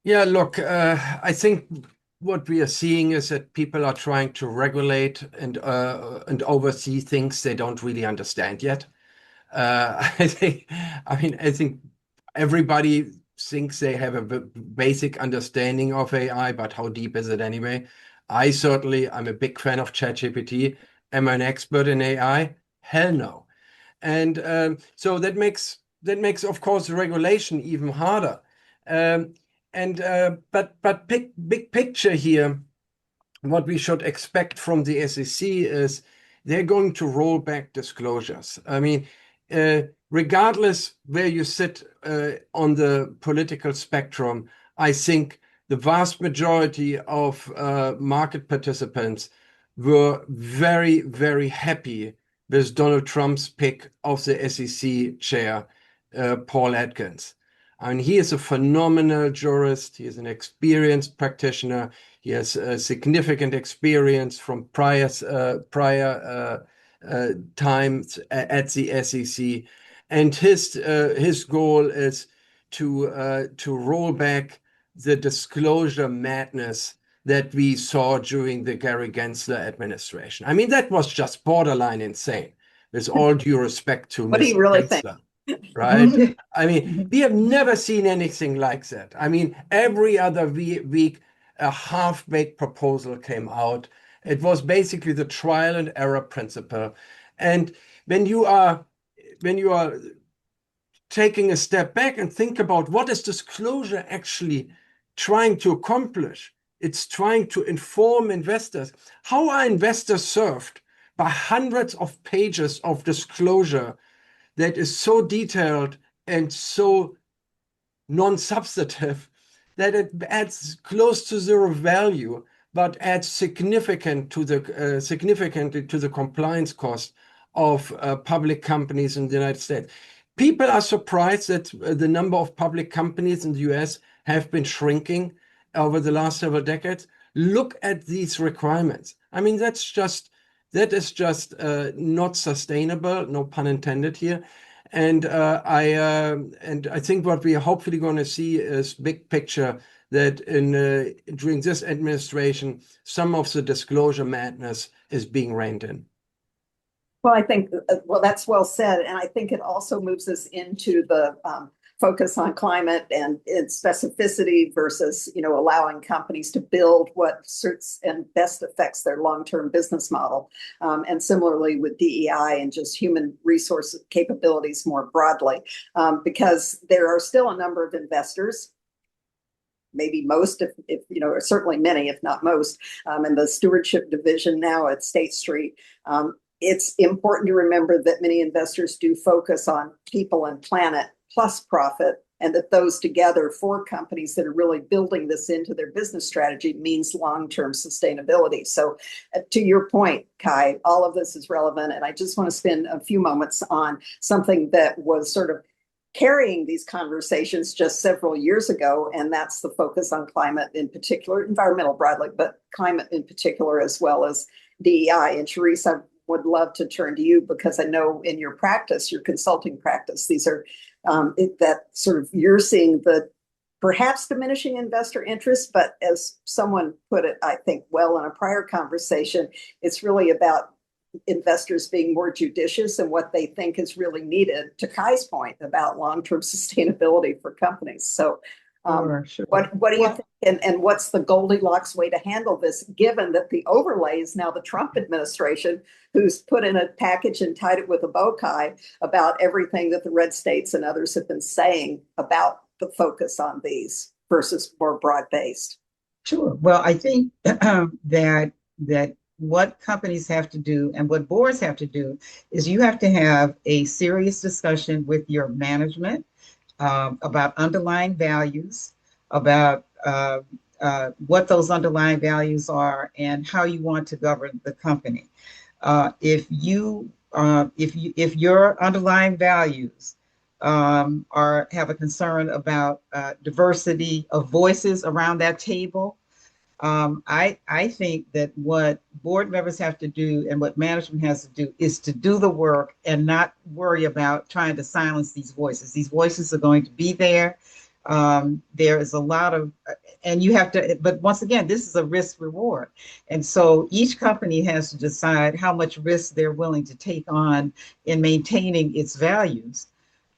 Yeah, look, I think what we are seeing is that people are trying to regulate and oversee things they don't really understand yet. I think everybody thinks they have a basic understanding of AI, but how deep is it anyway? I'm a big fan of ChatGPT. Am I an expert in AI? Hell no. And so that makes, of course, regulation even harder. Um, but big picture here, what we should expect from the SEC is they're going to roll back disclosures. I mean, regardless where you sit on the political spectrum, I think the vast majority of market participants were very, very happy with Donald Trump's pick of the SEC chair, Paul Atkins. I mean, he is a phenomenal jurist. He is an experienced practitioner. He has significant experience from prior times at the SEC, and his goal is to roll back the disclosure madness that we saw during the Gary Gensler administration. I mean, that was just borderline insane, with all due respect to What do you Mr. really think? Gensler, right? I mean, we have never seen anything like that. I mean, every other week, a half-baked proposal came out. It was basically the trial and error principle. And when you are taking a step back and think about what is disclosure actually trying to accomplish, it's trying to inform investors. How are investors served by hundreds of pages of disclosure that is so detailed and so non-substantive that it adds close to zero value, but adds significantly to the compliance cost of public companies in the United States? People are surprised that the number of public companies in the US have been shrinking over the last several decades. Look at these requirements. I mean, that is just not sustainable, no pun intended here. And I think what we are hopefully going to see is big picture that during this administration, some of the disclosure madness is being reined in. Well, I think, well, that's well said. And I think it also moves us into the focus on climate and specificity versus, allowing companies to build what suits and best affects their long-term business model. And similarly with DEI and just human resource capabilities more broadly, because there are still a number of investors, maybe most, if or certainly many, if not most, in the stewardship division now at State Street. It's important to remember that many investors do focus on people and planet plus profit and that those together for companies that are really building this into their business strategy means long-term sustainability. So to your point, Kai, all of this is relevant, and I just want to spend a few moments on something that was sort of carrying these conversations just several years ago, and that's the focus on climate in particular, environmental broadly, but climate in particular, as well as DEI. And Sharice, I would love to turn to you because I know in your practice, your consulting practice, these are that sort of you're seeing the perhaps diminishing investor interest, but as someone put it, I think, well, in a prior conversation, it's really about investors being more judicious in what they think is really needed, to Kai's point about long-term sustainability for companies. So Sure. what do you think, and what's the Goldilocks way to handle this, given that the overlay is now the Trump administration, who's put in a package and tied it with a bow tie about everything that the red states and others have been saying about the focus on these versus more broad-based? Sure. Well, I think that what companies have to do and what boards have to do is you have to have a serious discussion with your management about underlying values, about what those underlying values are, and how you want to govern the company. If your underlying values have a concern about diversity of voices around that table, I think that what board members have to do and what management has to do is to do the work and not worry about trying to silence these voices. These voices are going to be there. There is a lot of, and you have to, but once again, this is a risk reward. And so each company has to decide how much risk they're willing to take on in maintaining its values.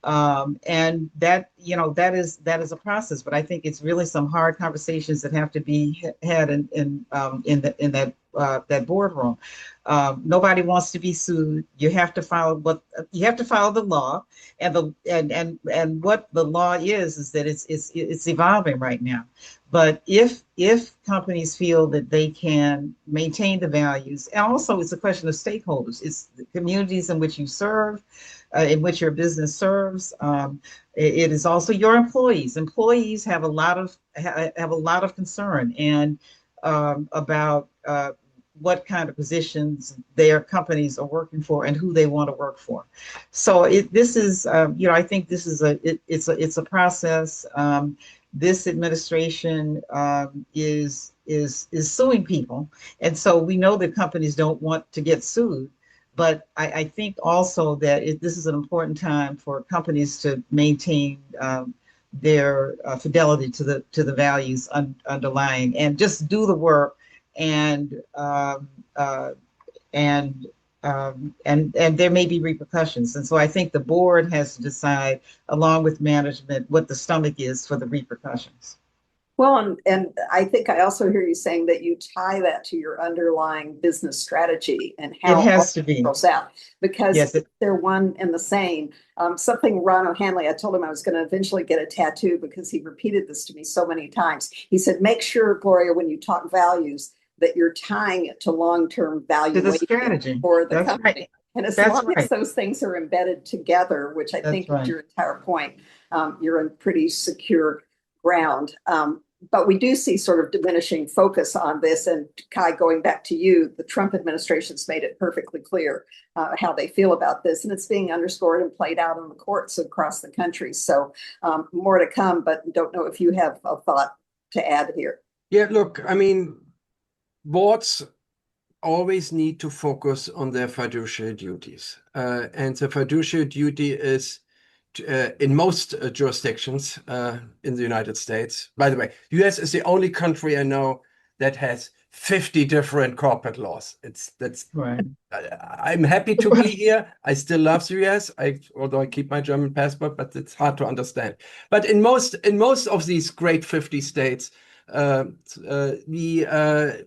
And that, that is a process, but I think it's really some hard conversations that have to be had in that boardroom. Nobody wants to be sued. You have to follow the law, and what the law is that it's evolving right now. But if companies feel that they can maintain the values, and also it's a question of stakeholders, it's the communities in which you serve, in which your business serves. It is also your employees. Employees have a lot of concern and about what kind of positions their companies are working for and who they want to work for. So this is, I think this is it's a process. This administration is suing people, and so we know that companies don't want to get sued. But I think also that this is an important time for companies to maintain their fidelity to the values underlying, and just do the work, and there may be repercussions. And so I think the board has to decide, along with management, what the stomach is for the repercussions. Well, and I think I also hear you saying that you tie that to your underlying business strategy and how it has to be goes out, because yes, they're one and the same. Something Ron O'Hanley, I told him I was going to eventually get a tattoo because he repeated this to me so many times. He said, make sure, Gloria, when you talk values, that you're tying it to long-term to the valuation strategy. for the That's company. right. And as That's long right. as those things are embedded together, which I think is your entire point, you're in pretty secure ground. But we do see sort of diminishing focus on this. And Kai, going back to you, the Trump administration's made it perfectly clear how they feel about this. And it's being underscored and played out in the courts across the country. So more to come, but don't know if you have a thought to add here. Yeah, look, I mean, boards always need to focus on their fiduciary duties. And the fiduciary duty is in most jurisdictions in the United States. By the way, US is the only country I know that has 50 different corporate laws. That's right. I'm happy to be here. I still love the US, although I keep my German passport, but it's hard to understand. But in most of these great 50 states, we have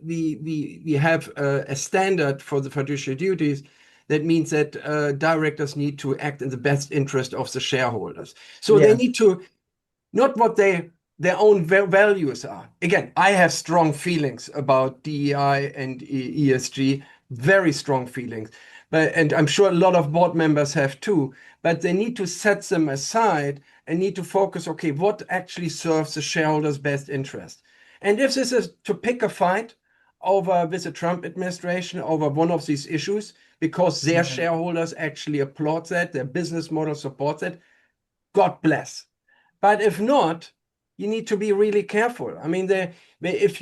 a standard for the fiduciary duties. That means that directors need to act in the best interest of the shareholders. So they need to, not what their own values are. Again, I have strong feelings about DEI and ESG, very strong feelings. And I'm sure a lot of board members have too, but they need to set them aside and need to focus, okay, what actually serves the shareholders' best interest? And if this is to pick a fight over with the Trump administration over one of these issues, because their shareholders actually applaud that, their business model supports it, God bless. But if not, you need to be really careful. I mean, if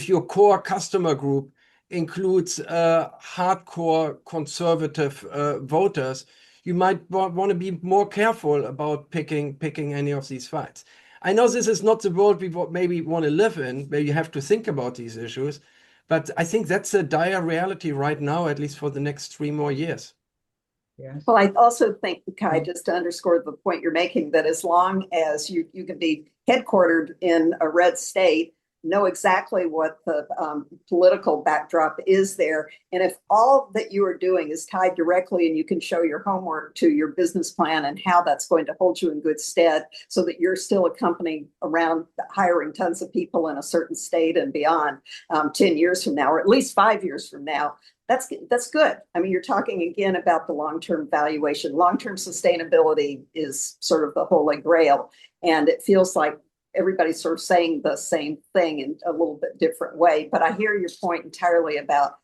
your core customer group includes hardcore conservative voters, you might want to be more careful about picking any of these fights. I know this is not the world we maybe want to live in, where you have to think about these issues, but I think that's a dire reality right now, at least for the next 3 more years. Yes. Well, I also think, Kai, just to underscore the point you're making, that as long as you can be headquartered in a red state, know exactly what the political backdrop is there. And if all that you are doing is tied directly and you can show your homework to your business plan and how that's going to hold you in good stead so that you're still a company around hiring tons of people in a certain state and beyond 10 years from now, or at least 5 years from now, that's good. I mean, you're talking again about the long-term valuation. Long-term sustainability is sort of the holy grail. And it feels like everybody's sort of saying the same thing in a little bit different way. But I hear your point entirely about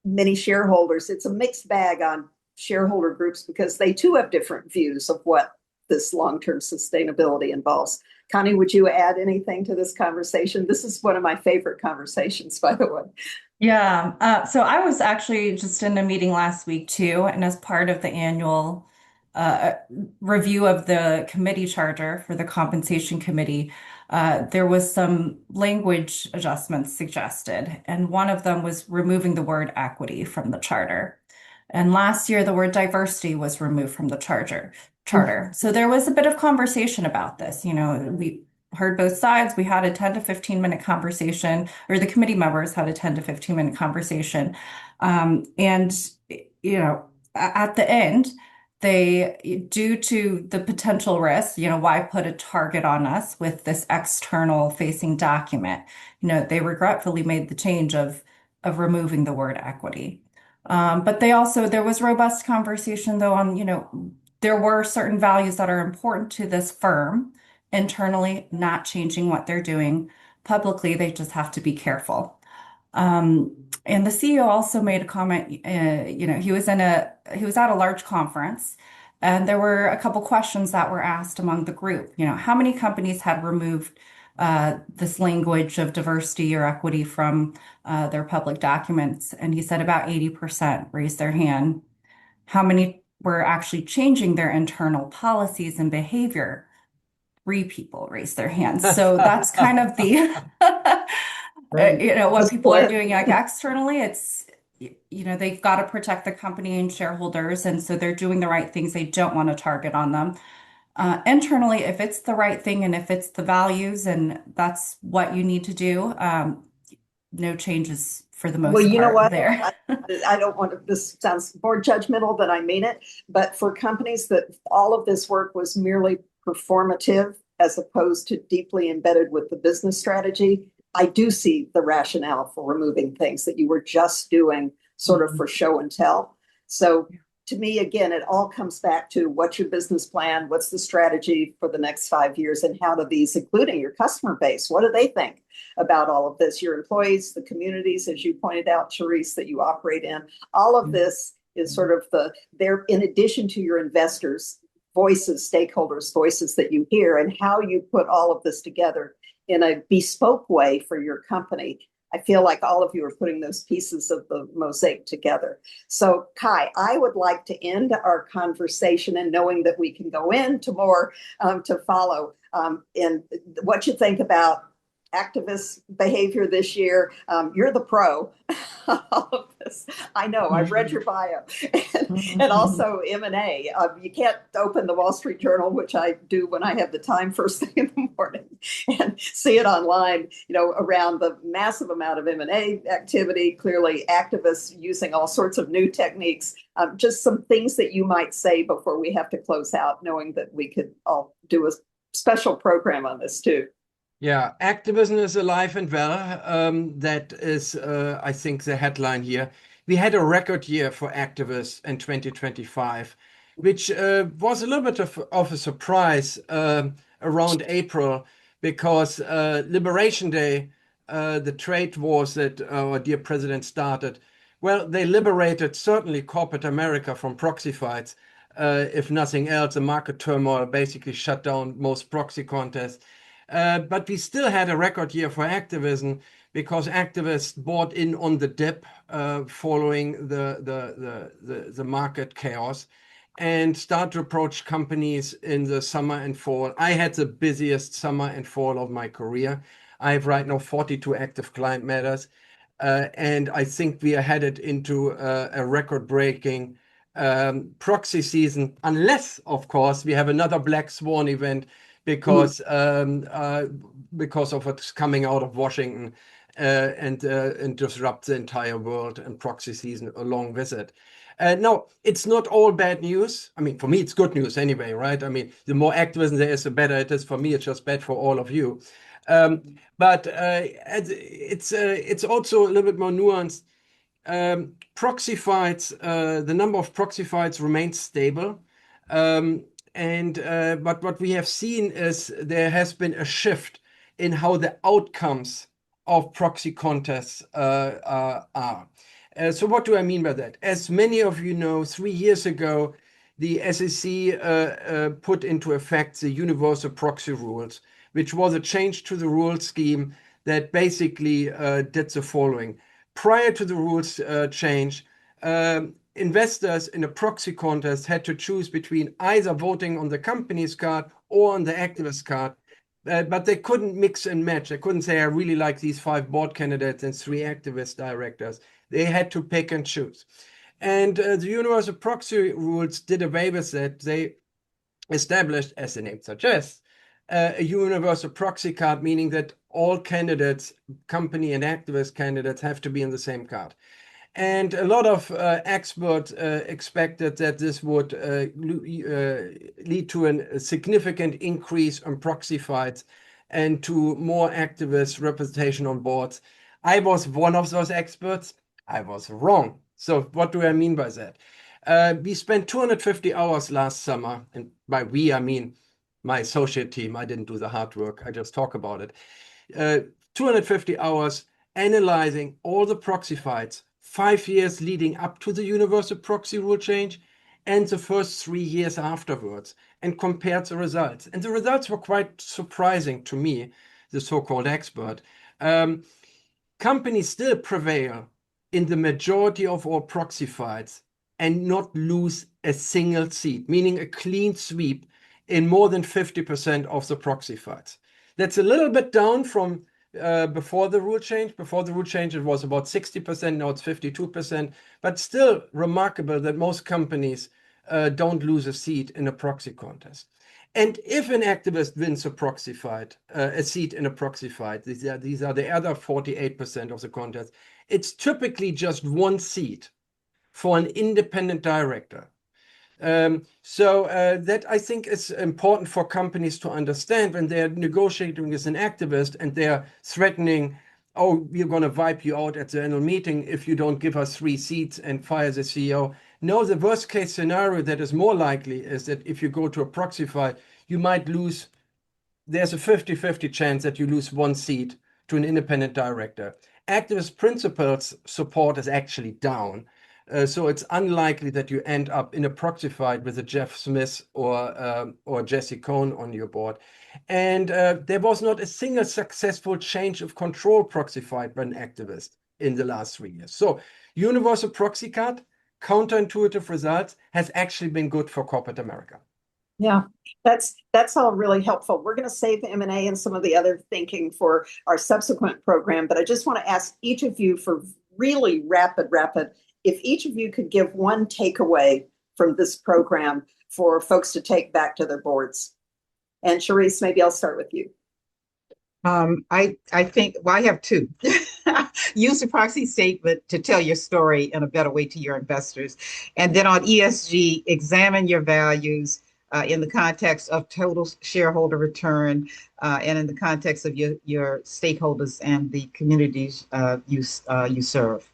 many shareholders. It's a mixed bag on shareholder groups because they too have different views of what this long-term sustainability involves. Connie, would you add anything to this conversation? This is one of my favorite conversations, by the way. Yeah, so I was actually just in a meeting last week too, and as part of the annual uh, review of the committee charter for the compensation committee, there was some language adjustments suggested, and one of them was removing the word equity from the charter. And last year, the word diversity was removed from the charter. So there was a bit of conversation about this. You know, we heard both sides. We had a 10 to 15 minute conversation, or the committee members had a 10 to 15-minute conversation. And, you know, at the end, due to the potential risk, you know, why put a target on us with this external facing document? You know, they regretfully made the change of removing the word equity. But there was robust conversation though on, you know, there were certain values that are important to this firm internally, not changing what they're doing publicly. They just have to be careful. And the CEO also made a comment, you know, he was at a large conference and there were a couple questions that were asked among the group, you know, how many companies had removed this language of diversity or equity from their public documents. And he said about 80% raised their hand. How many were actually changing their internal policies and behavior? 3 people raised their hands. So that's kind of the, Right. you know, what The people are split. doing like externally. It's, you know, they've got to protect the company and shareholders. And so they're doing the right things. They don't want to target on them. Internally, if it's the right thing and if it's the values and that's what you need to do, no changes for the Well, most you know part what? there. I don't want to, this sounds more judgmental than I mean it, but for companies that all of this work was merely performative as opposed to deeply embedded with the business strategy, I do see the rationale for removing things that you were just doing sort of for show and tell. So to me, again, it all comes back to what's your business plan, what's the strategy for the next 5 years, and how do these, including your customer base, what do they think about all of this? Your employees, the communities, as you pointed out, Therese, that you operate in, all of this is sort of they're in addition to your investors' voices, stakeholders' voices that you hear, and how you put all of this together in a bespoke way for your company. I feel like all of you are putting those pieces of the mosaic together. So, Kai, I would like to end our conversation and knowing that we can go into more to follow in what you think about activist behavior this year. You're the pro. All of this. I know. I've read your bio, and also M&A. You can't open the Wall Street Journal, which I do when I have the time first thing in the morning, and see it online. You know, around the massive amount of M&A activity. Clearly, activists using all sorts of new techniques. Just some things that you might say before we have to close out, knowing that we could all do a special program on this too. Yeah, activism is alive and well. That is, I think, the headline here. We had a record year for activists in 2025. which was a little bit of a surprise around April, because Liberation Day, the trade wars that our dear president started, well, they liberated certainly corporate America from proxy fights. If nothing else, the market turmoil basically shut down most proxy contests. But we still had a record year for activism, because activists bought in on the dip following the market chaos, and start to approach companies in the summer and fall. I had the busiest summer and fall of my career. I have right now 42 active client matters. And I think we are headed into a record-breaking proxy season, unless, of course, we have another black swan event because of what's coming out of Washington and disrupt the entire world and proxy season along with it. No, it's not all bad news. I mean, for me, it's good news anyway, right? I mean, the more activism there is, the better it is for me. It's just bad for all of you. But it's also a little bit more nuanced. Proxy fights, the number of proxy fights remains stable. But what we have seen is there has been a shift in how the outcomes of proxy contests are. So what do I mean by that? As many of you know, 3 years ago, the SEC put into effect the universal proxy rules, which was a change to the rule scheme that basically did the following. Prior to the rules change, investors in a proxy contest had to choose between either voting on the company's card or on the activist card. But they couldn't mix and match. They couldn't say, I really like these 5 board candidates and 3 activist directors. They had to pick and choose. And the universal proxy rules did away with that. They established, as the name suggests, a universal proxy card, meaning that all candidates, company and activist candidates, have to be in the same card. And a lot of experts expected that this would lead to a significant increase in proxy fights and to more activist representation on boards. I was one of those experts. I was wrong. So what do I mean by that? We spent 250 hours last summer, and by we, I mean my associate team. I didn't do the hard work. I just talk about it. 250 hours analyzing all the proxy fights, 5 years leading up to the universal proxy rule change and the first 3 years afterwards, and compared the results. And the results were quite surprising to me, the so-called expert. Companies still prevail in the majority of all proxy fights and not lose a single seat, meaning a clean sweep in more than 50% of the proxy fights. That's a little bit down from before the rule change. Before the rule change, it was about 60%. Now it's 52%, but still remarkable that most companies don't lose a seat in a proxy contest. And if an activist wins a proxy fight, a seat in a proxy fight, these are the other 48% of the contest, it's typically just 1 seat for an independent director. That I think is important for companies to understand when they're negotiating with an activist and they're threatening, oh, we're going to wipe you out at the annual meeting if you don't give us 3 seats and fire the CEO. No, the worst case scenario that is more likely is that if you go to a proxy fight, you might lose. There's a 50-50 chance that you lose 1 seat to an independent director. Activist principles support is actually down. So it's unlikely that you end up in a proxy fight with a Jeff Smith or Jesse Cohn on your board. And there was not a single successful change of control proxy fight by an activist in the last 3 years. So universal proxy card, counterintuitive results, has actually been good for corporate America. Yeah, that's all really helpful. We're going to save M&A and some of the other thinking for our subsequent program, but I just want to ask each of you for really rapid, if each of you could give one takeaway from this program for folks to take back to their boards. And Charisse, maybe I'll start with you. I think, well, I have 2. Use the proxy statement to tell your story in a better way to your investors. And then on ESG, examine your values in the context of total shareholder return and in the context of your stakeholders and the communities you serve.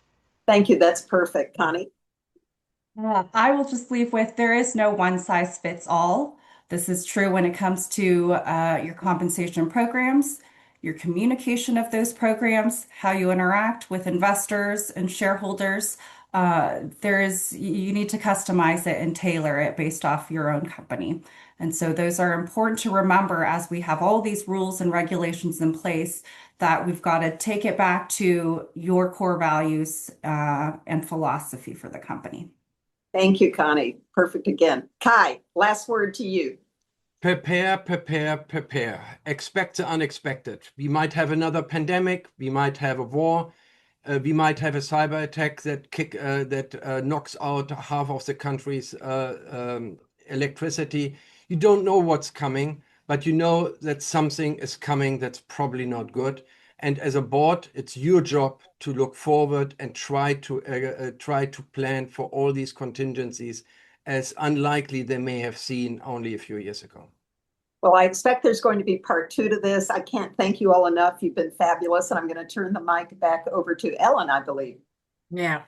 Thank you. That's perfect. Connie? I will just leave with there is no one size fits all. This is true when it comes to your compensation programs, your communication of those programs, how you interact with investors and shareholders. You need to customize it and tailor it based off your own company. And so those are important to remember as we have all these rules and regulations in place that we've got to take it back to your core values and philosophy for the company. Thank you, Connie. Perfect again. Kai, last word to you. Prepare, prepare, prepare. Expect the unexpected. We might have another pandemic. We might have a war. We might have a cyber attack that knocks out half of the country's electricity. You don't know what's coming, but you know that something is coming that's probably not good. And as a board, it's your job to look forward and try to plan for all these contingencies, as unlikely they may have seen only a few years ago. Well, I expect there's going to be part 2 to this. I can't thank you all enough. You've been fabulous. And I'm going to turn the mic back over to Ellen, I believe. Yeah.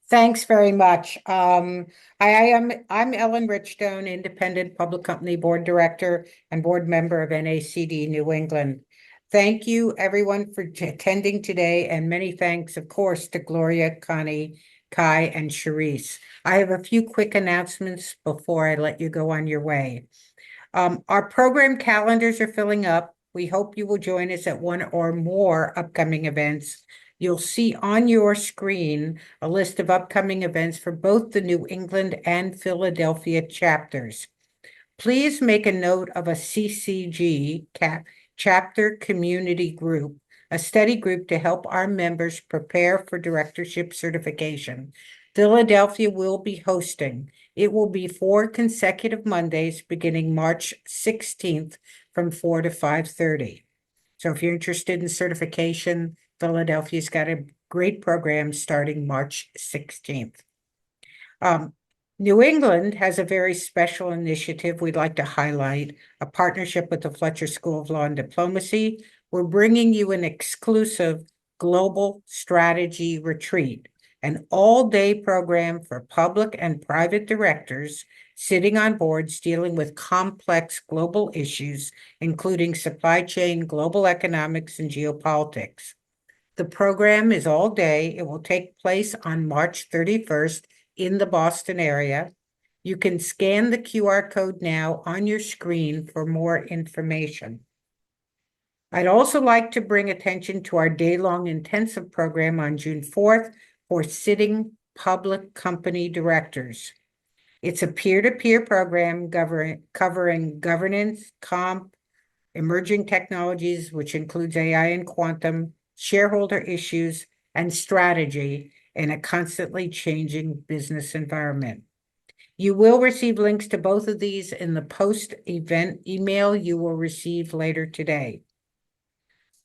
Thanks very much. I'm Ellen Richstone, Independent Public Company Board Director and Board Member of NACD New England. Thank you, everyone, for attending today, and many thanks, of course, to Gloria, Connie, Kai, and Charisse. I have a few quick announcements before I let you go on your way. Our program calendars are filling up. We hope you will join us at one or more upcoming events. You'll see on your screen a list of upcoming events for both the New England and Philadelphia chapters. Please make a note of a CCG chapter community group, a study group to help our members prepare for directorship certification. Philadelphia will be hosting. It will be 4 consecutive Mondays beginning March 16th from 4 to 5:30. So if you're interested in certification, Philadelphia's got a great program starting March 16th. New England has a very special initiative we'd like to highlight, a partnership with the Fletcher School of Law and Diplomacy. We're bringing you an exclusive global strategy retreat, an all-day program for public and private directors sitting on boards dealing with complex global issues, including supply chain, global economics, and geopolitics. The program is all day. It will take place on March 31st in the Boston area. You can scan the QR code now on your screen for more information. I'd also like to bring attention to our day-long intensive program on June 4th for sitting public company directors. It's a peer-to-peer program covering governance, comp, emerging technologies, which includes AI and quantum, shareholder issues, and strategy in a constantly changing business environment. You will receive links to both of these in the post-event email you will receive later today.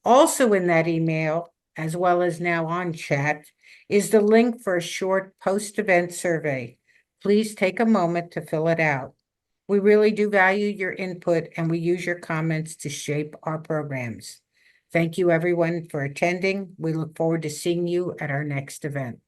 Also in that email, as well as now on chat, is the link for a short post-event survey. Please take a moment to fill it out. We really do value your input, and we use your comments to shape our programs. Thank you, everyone, for attending. We look forward to seeing you at our next event.